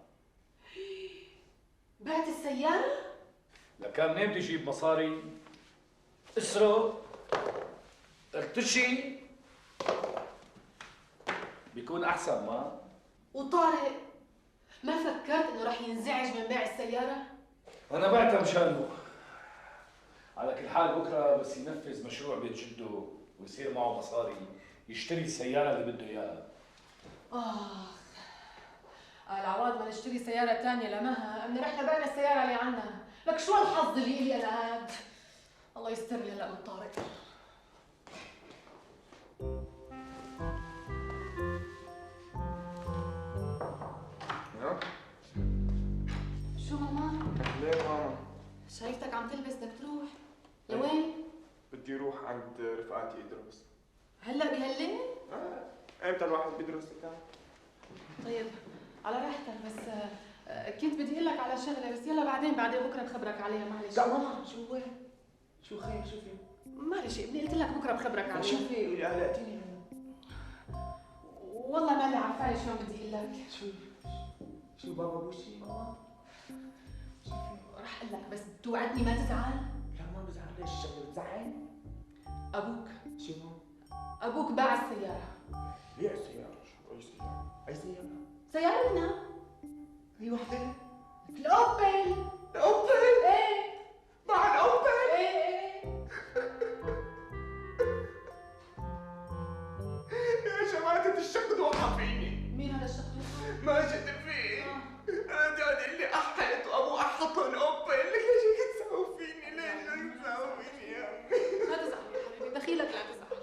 بعت السيارة؟ لكان منين بدي أجيب مصاري؟ اسرق، ارتشي، بيكون أحسن ما؟ وطارق ما فكرت انه رح ينزعج من بيع السيارة؟ أنا بعتها مشانه. على كل حال بكرة بس ينفذ مشروع بيت جده ويصير معه مصاري يشتري السيارة اللي بده إياها. العواد ما نشتري سيارة تانية لمها، أمنا رحنا بعنا السيارة اللي عنا، لك شو الحظ اللي إلي أنا هاد؟ الله يستر لي هلا من طارق. شو ماما؟ ليه ماما؟ شايفتك عم تلبس بدك تروح، لوين؟ بدي اروح عند رفقاتي ادرس. هلا بهالليل؟ امتى الواحد بيدرس كان؟ طيب على راحتك، بس كنت بدي اقول لك على شغله، بس يلا بعدين بكره بخبرك عليها. معلش. لا ماما شو هو؟ شو خير؟ شو في؟ ما شيء، بدي قلت لك بكره بخبرك عليها. شو في؟ قلقتيني. والله ماني عارفه شلون بدي اقول لك. شو بابا بوشي ماما؟ رح اقول لك، بس توعدني ما تزعل؟ لا ما بزعل. ليش الشغله بتزعل؟ ابوك. شو ماما؟ ابوك باع السياره. بيع السيارة؟ شو أي سيارة؟ أي سيارة؟ سيارتنا. أي وحدة؟ الأوبل. الأوبل؟ إيه. مع الأوبل؟ إيه. يا شماتة الشقد وقع فيني. مين هذا الشخص؟ ماجد فيه. أنا بدي أقول لي أحط وأبوه أحطوا الأوبل. لك ليش هيك تساووا فيني؟ ليش هيك تساووا فيني يا أمي؟ لا تزعل يا حبيبي، دخيلك لا تزعل.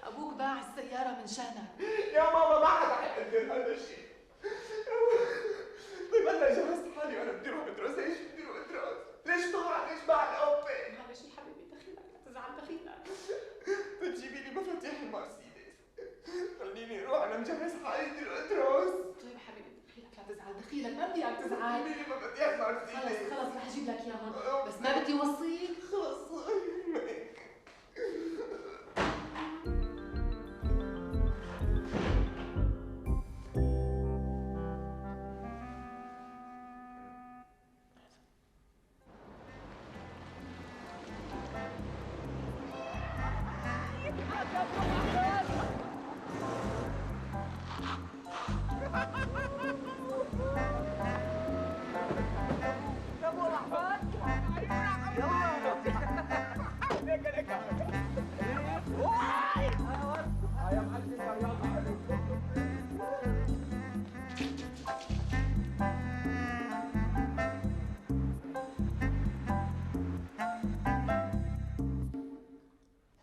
أبوك باع السيارة من شانك. يا ماما ما حدا حيقدر هذا الشيء. طيب أنا جهزت حالي وأنا بدي أروح أدرس. إيش بدي أروح أدرس؟ ليش طلع؟ ليش باع الأوبل؟ معلش يا حبيبي، دخيلك لا تزعل، دخيلك. بتجيبي لي مفاتيح المرسيدس. خليني أروح، أنا مجهز حالي بدي أروح أدرس. طيب حبيبي دخيلك لا تزعل، دخيلك ما بدي اياك تزعل. جيبي لي مفاتيح مرسيدس. خلص رح أجيب لك إياهم، بس ما بدي وصيك. خلص.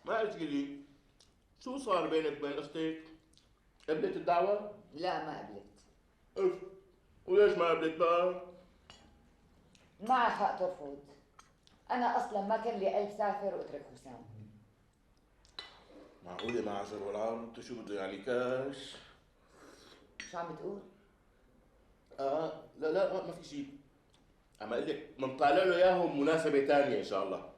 ما قلت لي شو صار بينك وبين اختك؟ قبلت الدعوة؟ لا ما قبلت. اف وليش ما قبلت بقى؟ معك حق ترفض. أنا أصلا ما كان لي قلب سافر وأترك حسام. معقولة ما عزر ولا عم؟ انت شو بده يعني كاش؟ شو عم بتقول؟ لا ما في شيء. عم اقول لك بنطالع له اياهم مناسبة ثانية إن شاء الله.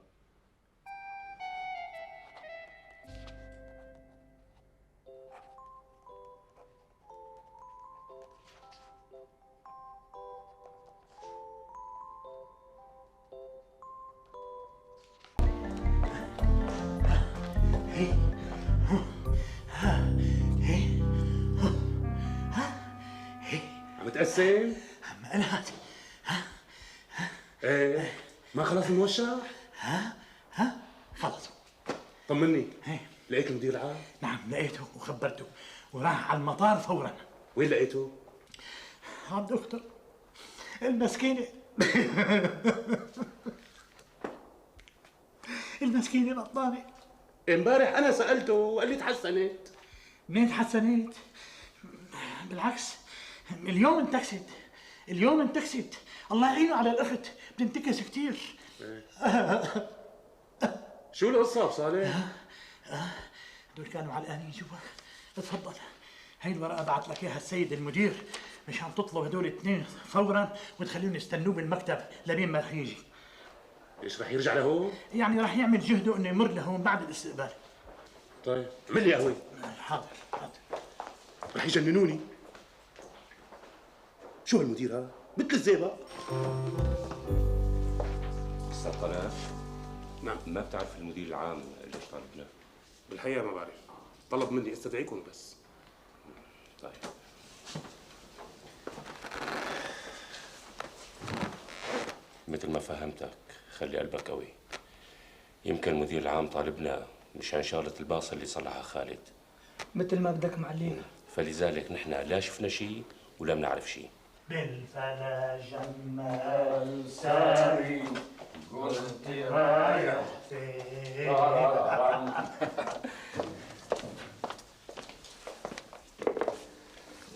عم تقسم؟ عم قلعت. ايه ما خلص الموشح؟ خلص. طمني. لقيت المدير العام؟ نعم لقيته وخبرته وراح على المطار فورا. وين لقيته؟ عم دكتور المسكينة المسكينة بطانة. امبارح انا سالته وقال لي تحسنت. منين تحسنت؟ بالعكس اليوم انتكست. اليوم انتكست. الله يعينه على الاخت بتنتكس كثير. شو القصة ابو صالح؟ دول كانوا علقانين جوا. اتفضل هي الورقة بعت لك اياها السيد المدير مشان تطلب هدول الاثنين فورا وتخليهم يستنوه بالمكتب لبين ما رح يجي. ايش رح يرجع لهون؟ يعني رح يعمل جهده انه يمر لهون بعد الاستقبال. طيب اعمل لي قهوة. حاضر. رح يجننوني. شو هالمدير ها؟ مثل الزيبق. استاذ قناة. نعم. ما بتعرف المدير العام ليش طالبنا؟ بالحقيقة ما بعرف. طلب مني استدعيكم بس. طيب. مثل ما فهمتك خلي قلبك قوي. يمكن المدير العام طالبنا مشان شغلة الباص اللي صلحها خالد. مثل ما بدك معلم. فلذلك نحن لا شفنا شيء ولا بنعرف شيء. بالفلا جمال ساري قلت رايح فين.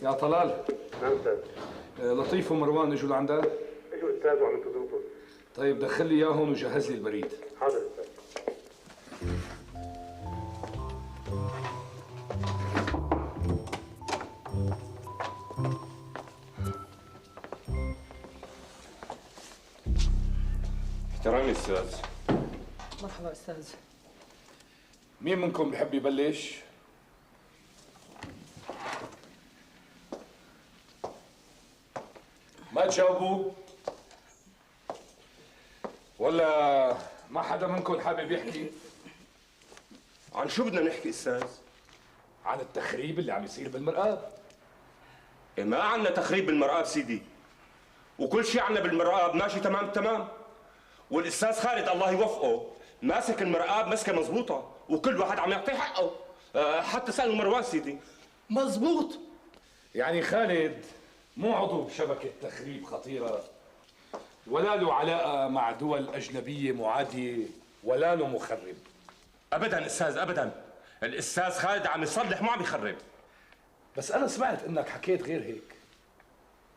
يا طلال. نعم استاذ. لطيف ومروان اجوا لعندك؟ اجوا استاذ وعم ينتظروكم. طيب دخل لي اياهم وجهز لي البريد. حاضر استاذ. احترامي استاذ. مرحبا استاذ. مين منكم بحب يبلش؟ ما تجاوبوا؟ ولا ما حدا منكم حابب يحكي؟ عن شو بدنا نحكي استاذ؟ عن التخريب اللي عم يصير بالمرآب. ما عنا تخريب بالمرآب سيدي. وكل شيء عنا بالمرآب ماشي تمام التمام. والاستاذ خالد الله يوفقه ماسك المرآب مسكه مزبوطه وكل واحد عم يعطيه حقه. حتى سألوا مروان سيدي. مزبوط. يعني خالد مو عضو بشبكة تخريب خطيرة ولا له علاقة مع دول أجنبية معادية ولا له مخرب. أبداً أستاذ أبداً. الأستاذ خالد عم يصلح مو عم يخرب. بس أنا سمعت إنك حكيت غير هيك.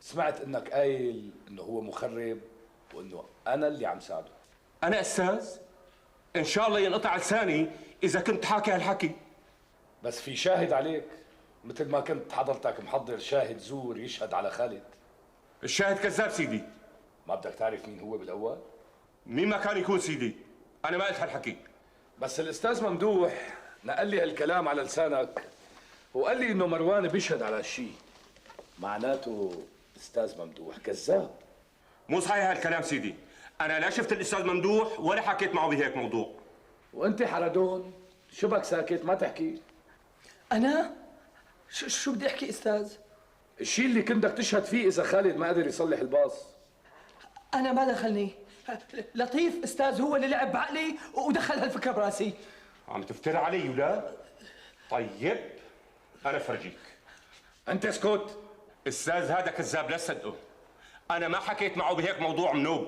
سمعت إنك قايل إنه هو مخرب وإنه أنا اللي عم ساعده. أنا أستاذ؟ إن شاء الله ينقطع لساني إذا كنت حاكي هالحكي. بس في شاهد عليك مثل ما كنت حضرتك محضر شاهد زور يشهد على خالد. الشاهد كذاب سيدي. ما بدك تعرف مين هو بالأول؟ مين ما كان يكون سيدي. أنا ما قلت هالحكي. بس الأستاذ ممدوح نقل لي هالكلام على لسانك وقال لي إنه مروان بيشهد على هالشيء. معناته أستاذ ممدوح كذاب. مو صحيح هالكلام سيدي. أنا لا شفت الأستاذ ممدوح ولا حكيت معه بهيك موضوع. وأنت حردون شو بك ساكت ما تحكي؟ أنا؟ شو بدي أحكي أستاذ؟ الشيء اللي كنت بدك تشهد فيه إذا خالد ما قدر يصلح الباص. أنا ما دخلني. لطيف أستاذ هو اللي لعب بعقلي ودخل هالفكرة براسي. عم تفتري علي ولا؟ طيب أنا فرجيك. أنت اسكت. الأستاذ هذا كذاب لا تصدقه. أنا ما حكيت معه بهيك موضوع منوب.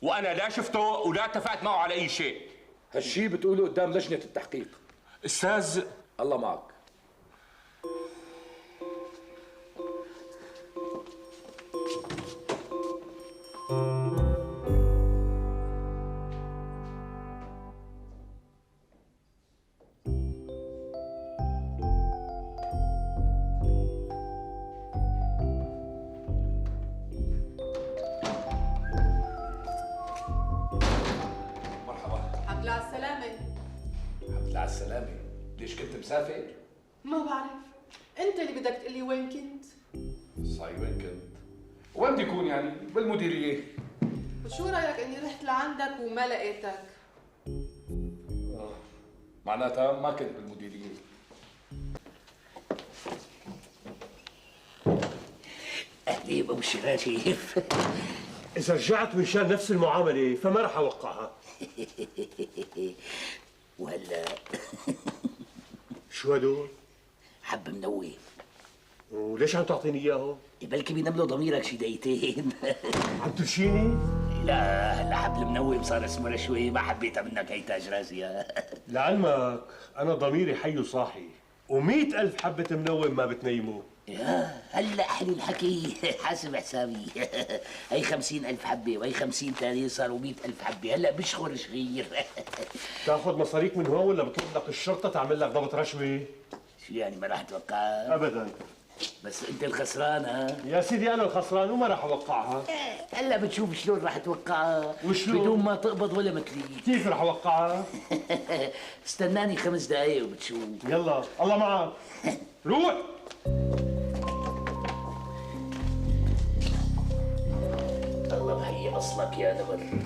وأنا لا شفته ولا اتفقت معه على أي شيء. هالشيء بتقوله قدام لجنة التحقيق. أستاذ الله معك. مسافر؟ ما بعرف، انت اللي بدك تقلي وين كنت. صحيح وين كنت؟ وين بدي اكون يعني؟ بالمديريه. وشو رايك اني رحت لعندك وما لقيتك؟ معناتها ما كنت بالمديريه. اهلين ابو شراشيف. اذا رجعت مشان نفس المعامله فما رح اوقعها. وهلا شو هدول؟ حب منوم. وليش عم تعطيني اياه؟ بلكي بينملوا ضميرك شي دقيقتين. عم ترشيني؟ لا هلا حبل منوم صار اسمه شوي، ما حبيتها منك هي تاج راسي. لعلمك انا ضميري حي وصاحي، و100,000 حبة منوم ما بتنيموا. يا هلا حلو الحكي. حاسب حسابي. هي 50,000 حبة وهي 50 ثانية صاروا 100,000 حبة، هلا بشخر صغير. تاخذ مصاريك من هون ولا بطلب لك الشرطة تعمل لك ضبط رشوة؟ شو يعني ما راح توقعها؟ ابدا. بس انت الخسران. ها يا سيدي انا الخسران وما راح اوقعها. هلا بتشوف شلون راح توقعها. وشلون؟ بدون ما تقبض ولا مكلية. كيف راح اوقعها؟ استناني 5 دقايق وبتشوف. يلا الله معك. روح. الله محيي اصلك يا نمر.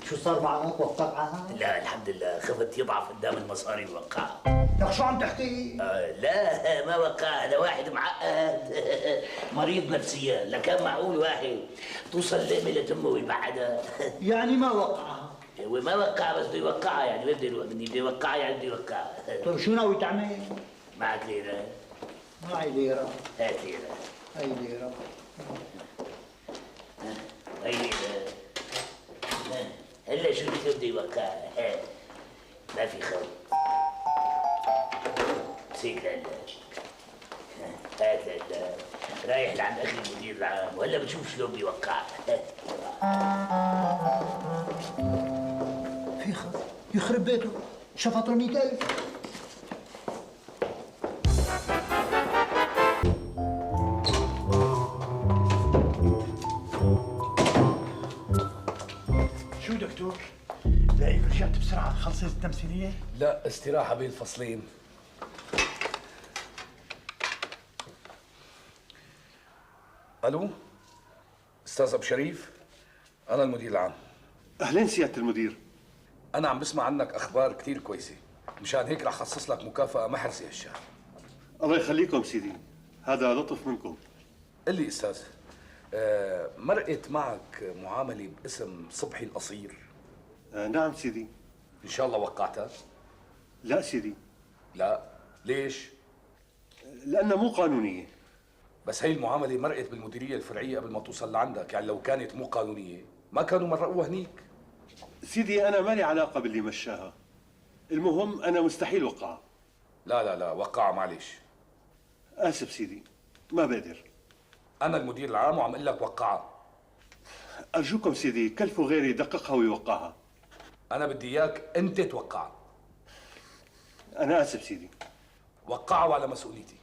شو صار معك؟ وقعها؟ لا الحمد لله، خفت يضعف قدام المصاري الوقعها. لك شو عم تحكي؟ لا ما وقع، هذا واحد معقد. مريض نفسيا، لكان معقول واحد توصل لقمة لتمه ويبعدها. يعني ما وقعها؟ هو ما وقع بس بده يوقعها، يعني وين بده يروح مني؟ بده يوقعها يعني بده يوقعها. طيب شو ناوي تعمل؟ معك ليرة؟ معي ليرة. هات ليرة. هي ليرة. هي ليرة. هلا شو بده يوقعها؟ ما في خير. مسيك لهلا. هات لهلا. رايح لعند اخي المدير العام وهلا بتشوف شلون بيوقعها. في خير. يخرب بيته شفطوا 100,000. شو دكتور؟ لاقيك رجعت بسرعة، خلصت التمثيلية؟ لا استراحة بين الفصلين. الو استاذ ابو شريف، انا المدير العام. اهلين سيادة المدير. انا عم بسمع عنك اخبار كثير كويسة، مشان هيك رح خصص لك مكافأة محرزة هالشهر. الله يخليكم سيدي، هذا لطف منكم. قل لي استاذ، مرقت معك معاملة باسم صبحي القصير؟ نعم سيدي. ان شاء الله وقعتها؟ لا سيدي. لا، ليش؟ لأنها مو قانونية. بس هي المعاملة مرقت بالمديرية الفرعية قبل ما توصل لعندك، يعني لو كانت مو قانونية ما كانوا مرقوها هنيك. سيدي أنا مالي علاقة باللي مشاها. المهم أنا مستحيل وقعها. لا لا لا وقعها معلش. آسف سيدي، ما بقدر. أنا المدير العام وعم أقول لك وقعها. أرجوكم سيدي كلفوا غيري يدققها ويوقعها. أنا بدي إياك أنت توقعها. أنا آسف سيدي. وقعها وعلى مسؤوليتي.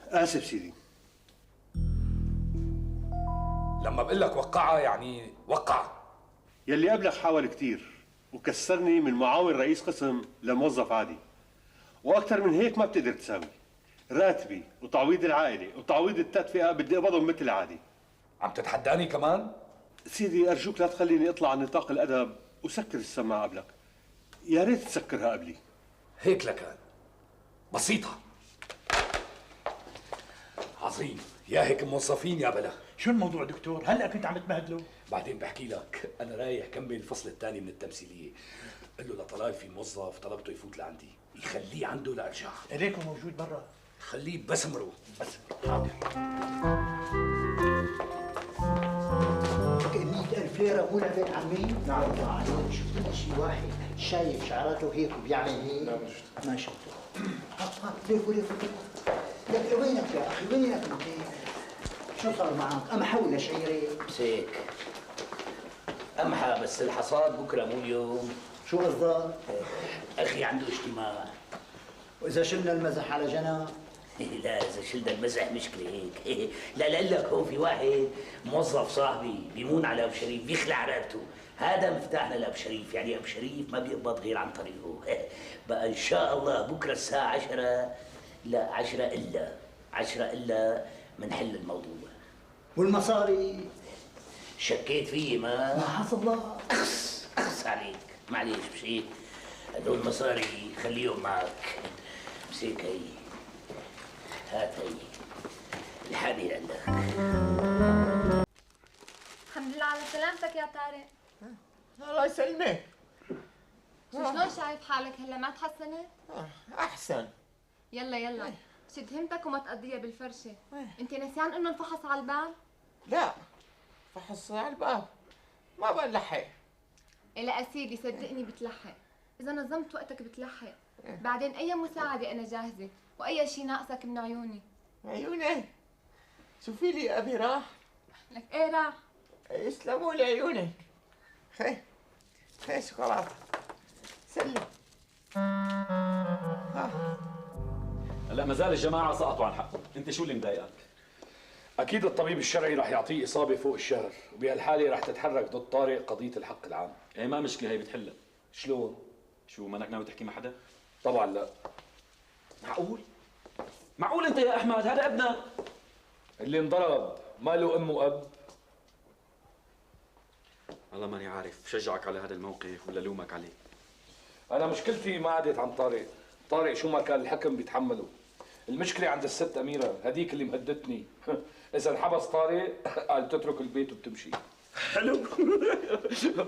آسف سيدي. لما بقول لك وقعها يعني وقعها. يلي قبلك حاول كتير وكسرني من معاون رئيس قسم لموظف عادي، وأكثر من هيك ما بتقدر تساوي. راتبي وتعويض العائلة وتعويض التدفئة بدي أقبضهم مثل العادي. عم تتحداني كمان؟ سيدي أرجوك لا تخليني أطلع عن نطاق الأدب وسكر السماعة قبلك. يا ريت تسكرها قبلي. هيك لكان. بسيطة. عظيم، يا هيك موظفين يا بلا. شو الموضوع دكتور؟ هلا كنت عم تبهدله؟ بعدين بحكي لك، أنا رايح كمل الفصل الثاني من التمثيلية. قل له لطلال في موظف طلبته يفوت لعندي، يخليه عنده لأرجع. إليكم موجود برا. خليه بسمره. بس حاضر. 100,000 ليرة مو لعبة عمي؟ نعم. عليك شفت شي واحد شايف شعراته هيك وبيعمل هيك؟ لا ما شفته. ما شفته. ليكو ليكو لك وينك يا أخي؟ وينك أنت؟ شو صار معك؟ أم حول شعيري؟ مسيك. أمحى بس الحصاد بكرة مو اليوم. شو قصدك؟ أخي عنده اجتماع. وإذا شلنا المزح على جنب؟ لا إذا شلنا المزح مشكلة هيك. لا لك هو في واحد موظف صاحبي بيمون على أبو شريف بيخلع رقبته، هذا مفتاحنا لأبو شريف، يعني أبو شريف ما بيقبض غير عن طريقه. بقى إن شاء الله بكرة الساعة 10 لا 10 إلا منحل الموضوع. والمصاري؟ شكيت فيه ما حصل الله. أخس عليك، معليش مش هيك. هدول مصاري خليهم معك. امسك هي، هات هي الحقني عندك. الحمد لله على سلامتك يا طارق. الله يسلمك. شلون شايف حالك هلا؟ ما تحسنت؟ احسن. يلا شد همتك وما تقضيها بالفرشه. انت نسيان انه انفحص على الباب؟ لا فحص على الباب ما بنلحق. لا سيدي صدقني بتلحق، اذا نظمت وقتك بتلحق. بعدين اي مساعده انا جاهزه، واي شيء ناقصك من عيوني. عيوني؟ شوفي لي ابي راح. لك ايه راح؟ يسلموا لي عيونك. خي شوكولاته سلم. هلا ما زال الجماعه سقطوا عن حقه، انت شو اللي مضايقك؟ اكيد الطبيب الشرعي رح يعطيه اصابه فوق الشهر، وبهالحاله رح تتحرك ضد طارق قضيه الحق العام. ايه ما مشكله، هي بتحلها. شلون؟ شو مانك ناوي تحكي مع حدا؟ طبعا لا. معقول انت يا احمد هذا ابنك؟ اللي انضرب ما له ام واب؟ والله ماني عارف شجعك على هذا الموقف ولا لومك عليه. انا مشكلتي ما عادت عن طارق، طارق شو ما كان الحكم بيتحمله. المشكله عند الست اميره هذيك اللي مهدتني. اذا انحبس طارق قال تترك البيت وبتمشي. حلو.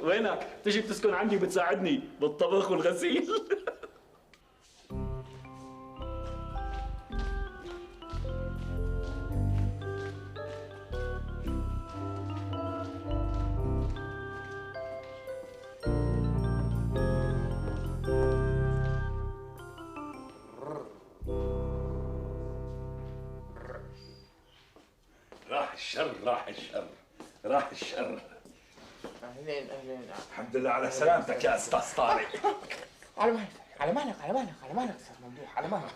وينك؟ تجي بتسكن عندي وبتساعدني بالطبخ والغسيل. راح الشر. اهلين. الحمد لله على سلامتك يا استاذ طارق. على مالك استاذ ممدوح، على مالك.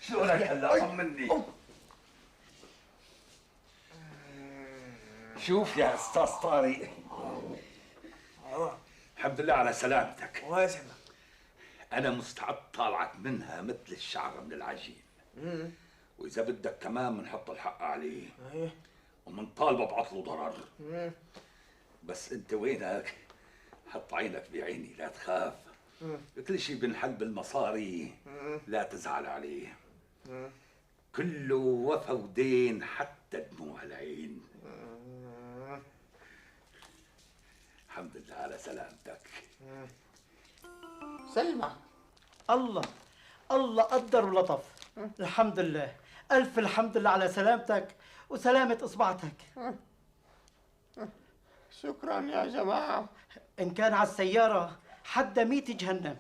شلونك هلا؟ طمني. شوف يا استاذ طارق، الحمد لله على سلامتك. الله يسلمك. انا مستعد طالعك منها مثل الشعره من العجين. واذا بدك كمان بنحط الحق عليه ومنطالبه بعطله ضرر. بس انت وينك؟ حط عينك بعيني، لا تخاف. كل شيء بنحل بالمصاري، لا تزعل عليه. كله وفا ودين حتى دموع العين. الحمد لله على سلامتك. سلمى. الله قدر ولطف. الحمد لله، ألف الحمد لله على سلامتك وسلامة إصبعتك. شكرا يا جماعة. إن كان على السيارة حتى 100 جهنم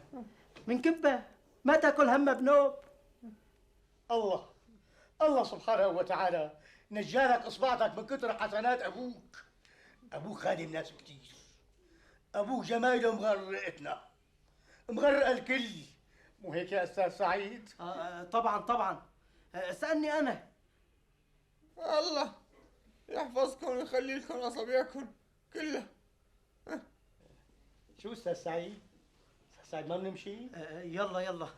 من كبة ما تاكل هم بنوب. الله سبحانه وتعالى نجالك إصبعتك من كتر حسنات أبوك. أبوك خادم ناس كتير، أبوك جمايله مغرقتنا، مغرق الكل. مو هيك يا أستاذ سعيد؟ طبعا. اسألني أنا. الله يحفظكم ويخلي لكم أصابعكم كلها. شو أستاذ سعيد؟ أستاذ سعيد ما بنمشي؟ يلا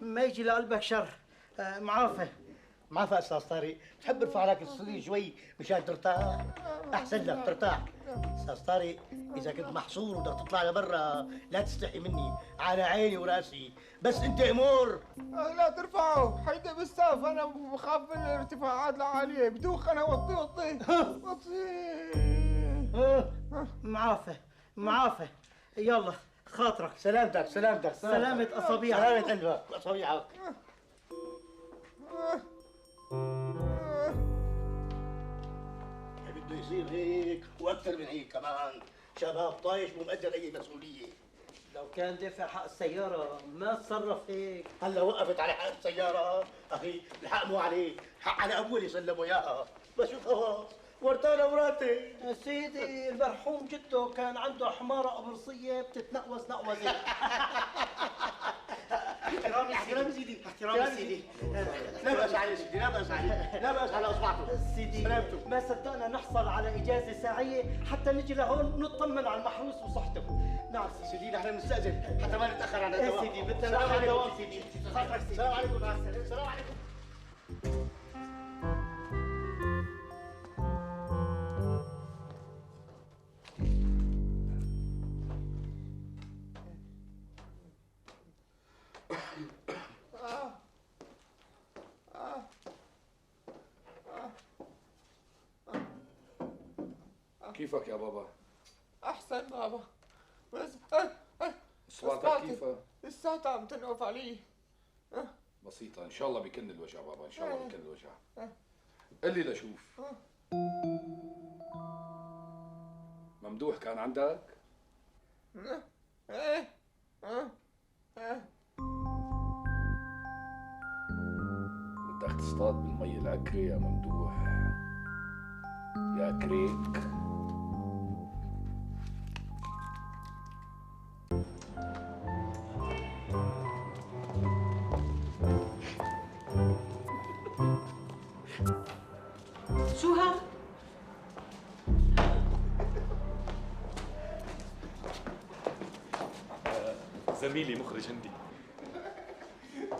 ما يجي لقلبك شر. معافى أستاذ طارق، بتحب ارفع لك السرير شوي مشان ترتاح؟ أحسن لك ترتاح. أستاذ طارق إذا كنت محصور وبدك تطلع لبرا لا تستحي مني، على عيني وراسي، بس أنت أمور. لا ترفعوا، حيدا بالسقف، أنا بخاف من الارتفاعات العالية، بدوخ أنا وطي. معافى. يلا خاطرك. سلامتك. سلامة أصابيعك. سلامة قلبك وأصابيعك. بده يصير هيك واكثر من هيك كمان. شباب طايش مو مقدر اي مسؤوليه. لو كان دافع حق السياره ما تصرف هيك. هلا وقفت على حق السياره اخي، الحق مو عليه، حق على ابوي اللي سلمه اياها. بشوف خلاص ورطانه مراتي. سيدي المرحوم جده كان عنده حماره قبرصيه بتتنقوز نقوزه. احترامي سيدي، احترامي سيدي. لا بأس عليه سيدي، لا بأس عليه، لا بأس على اصبعته. سيدي ما صدقنا نحصل على اجازه ساعيه حتى نجي لهون نطمن على المحروس وصحته. نعم سيدي، نحن بنستأذن حتى ما نتأخر عن الدوام. سيدي بدنا نروح على الدوام سيدي. السلام عليكم. مع السلامة. السلام عليكم. كيفك يا بابا؟ احسن بابا، بس اصبعتك كيفها؟ لساتها عم تنقف علي. بسيطة، إن شاء الله بيكن الوجع بابا، إن شاء الله بيكن الوجع. قل لي لشوف. ممدوح كان عندك؟ ايه بدك تصطاد بالمي العكرة يا ممدوح، يا كريك. شو هاد؟ زميلي مخرج هندي.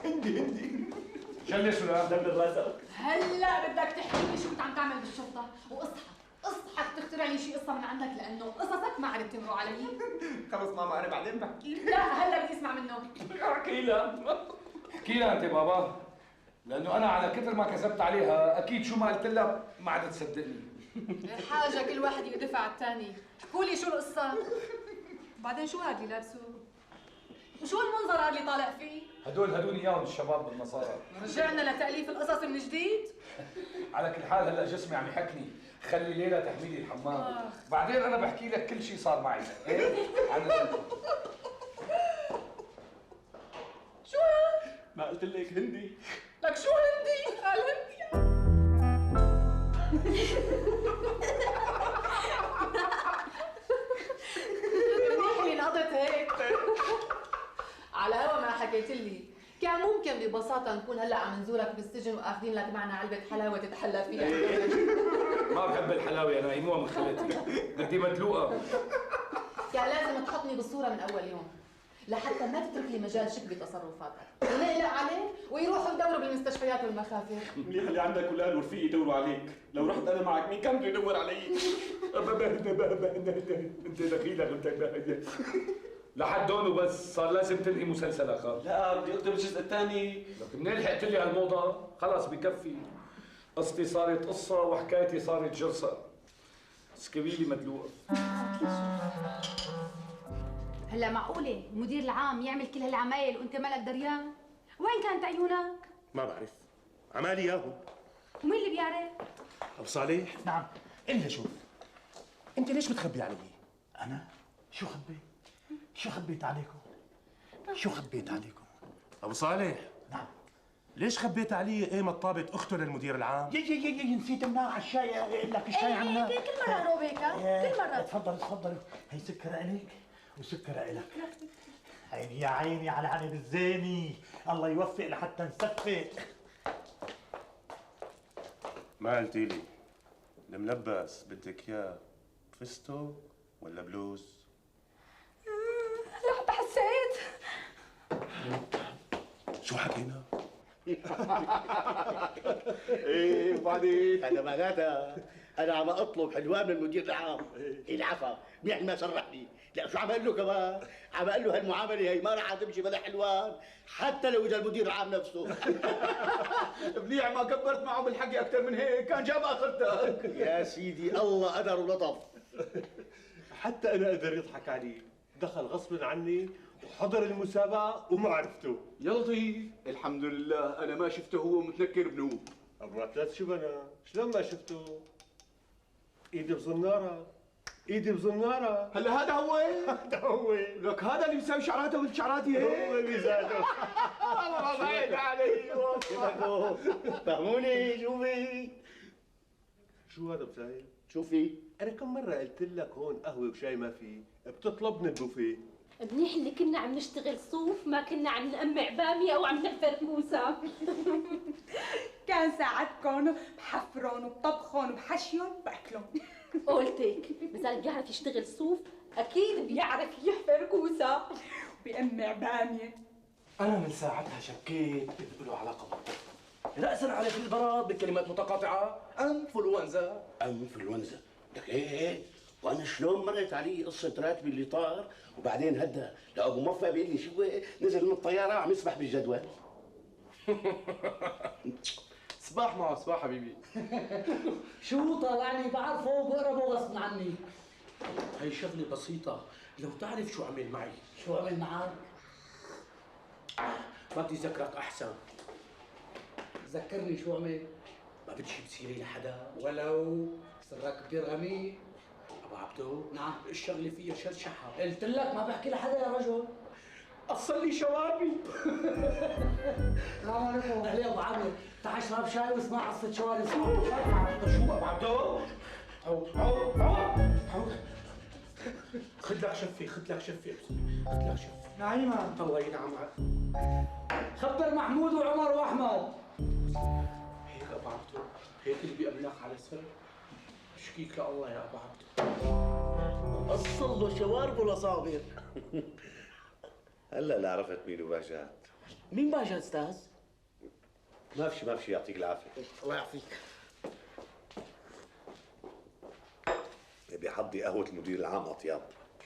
هندي جلس ولا دم الرزق. هلا بدك تحكي لي شو كنت عم تعمل بالشرطة، واصحى تخترع لي شي قصة من عندك لأنه قصصك ما عرفت تمرق علي. خلص ماما أنا بعدين بحكي. لا هلا بدي اسمع منه. احكي لها. احكي لها أنت بابا، لأنه أنا على كثر ما كذبت عليها أكيد شو ما قلت لها ما عاد تصدقني. حاجة كل واحد يدفع على الثاني، احكوا لي شو القصة؟ بعدين شو هاد اللي لابسه؟ وشو المنظر هاد اللي طالع فيه؟ هدول اياهم الشباب بالنصارى. رجعنا لتأليف القصص من جديد؟ على كل حال هلا جسمي عم يحكني، خلي ليلى تحميلي الحمام. بعدين انا بحكي لك كل شيء صار معي. ايه؟ عن شو هاد؟ ما قلت لك هندي؟ لك شو هندي؟ قال هندي. منيح اللي نقضت هيك. على هوا ما حكيت لي، كان ممكن ببساطة نكون هلا عم نزورك بالسجن واخذين لك معنا علبة حلاوة تتحلى فيها. ما بحب الحلاوة انا، يموها من خلتي، بدي مدلوقة. كان لازم تحطني بالصورة من أول يوم لحتى ما تترك لي مجال شك بتصرفاتك، ونقلق عليك ويروحوا يدوروا بالمستشفيات والمخافر. منيح اللي عندك اولاد ورفيق يدوروا عليك، لو رحت انا معك مين كان بده يدور علي؟ انت دخيلك انت لحد هون وبس، صار لازم تنهي مسلسل اخر. لا بدي اكتب الجزء الثاني. لك منين لحقت لي هالموضة؟ خلص بكفي. قصتي صارت قصة وحكايتي صارت جرصة. اسكبي لي مدلوقة. هلا معقولة المدير العام يعمل كل هالعمايل وانت مالك دريان؟ وين كانت عيونك؟ ما بعرف، عمالي اياهم. ومين اللي بيعرف؟ ابو صالح. نعم. الا شوف، انت ليش بتخبي علي؟ انا شو خبيت؟ شو خبيت عليكم؟ شو خبيت عليكم؟ ابو صالح. نعم. ليش خبيت علي ايمت طابت اخته للمدير العام؟ يي نسيت النار على الشاي، اقول لك الشاي على النار. كل مرة روب هيك، كل مرة. تفضل هي سكر إليك وسكر إلك. عيني يا عيني على عنب الزيني، الله يوفق لحتى نصفق. ما قلتي لي الملبس بدك اياه فستو ولا بلوز؟ لحتى حسيت. شو حكينا؟ ايه وبعدين هذا معناتها انا عم اطلب حلوان من المدير العام. العفا منيح ما سرحني. لا شو عم اقول له كمان؟ عم اقول له هالمعامله هي ما رح تمشي بلا حلوان حتى لو اجى المدير العام نفسه. منيح ما كبرت معه بالحكي اكثر من هيك، كان جاب اخرتك. يا سيدي الله قدر ولطف. حتى انا قدر يضحك علي، دخل غصب عني وحضر المسابقه وما عرفته. يا لطيف الحمد لله انا ما شفته هو متنكر بنوب. ابو ثلاث شبنة، شلون ما شفته؟ ايدي بزناره، ايدي بزناره. هلا هذا هو؟ هذا هو. لك هذا اللي بيساوي شعراته مثل شعراتي هيك؟ هو بيزاده. والله بعيد علي والله. فهموني شوفي. شو هذا بسايل؟ شو في؟ انا كم مره قلت لك هون قهوه وشاي ما في، بتطلبني البوفيه. منيح اللي كنا عم نشتغل صوف، ما كنا عم نقمع بامية او عم نحفر موسى. كان ساعدكم بحفرهم وبطبخهم وبحشيهم وباكلهم. قلتك بس اللي بيعرف يشتغل صوف اكيد بيعرف يحفر كوسه وبيقمع باميه. انا من ساعتها شكيت انه له علاقه بالطب. راسا على في البراد بكلمات متقاطعه، انفلونزا. انفلونزا؟ لك ايه وانا شلون مرت علي قصه راتبي اللي طار وبعدين هدى لابو موفق بيقول لي شو نزل من الطياره وعم يسبح بالجدول. سباح معه سباح حبيبي. شو طالعني بعرفه وبقربه غصب عني. هي شغله بسيطه، لو تعرف شو عمل معي. شو عمل معك؟ ما بدي ذكرك احسن. ذكرني شو عمل؟ ما بدي شي بصيري لحدا. ولو سرك كثير غميق. ابو عبدو نعم. الشغله فيها شرشحه. قلت لك ما بحكي لحدا يا رجل. اصل لي شواربي. السلام عليكم. اهلا ابو عمرو، تعال اشرب شاي واسمع قصه شوارب. شو ابو عبدو؟ خذ لك شفي، خذ لك شفي، خذ لك شفي. نعيمة. الله ينعمك. خبر محمود وعمر واحمد. هيك ابو عبدو، هيك اللي بيأمنك على السر. شكيك لله يا ابو عبدو. اصل له شوارب ولا صابر؟ هلا اللي عرفت مين هو باجات. مين باجات استاذ؟ ما في شيء، يعطيك العافيه. الله يعافيك. بحضي قهوه المدير العام اطياب.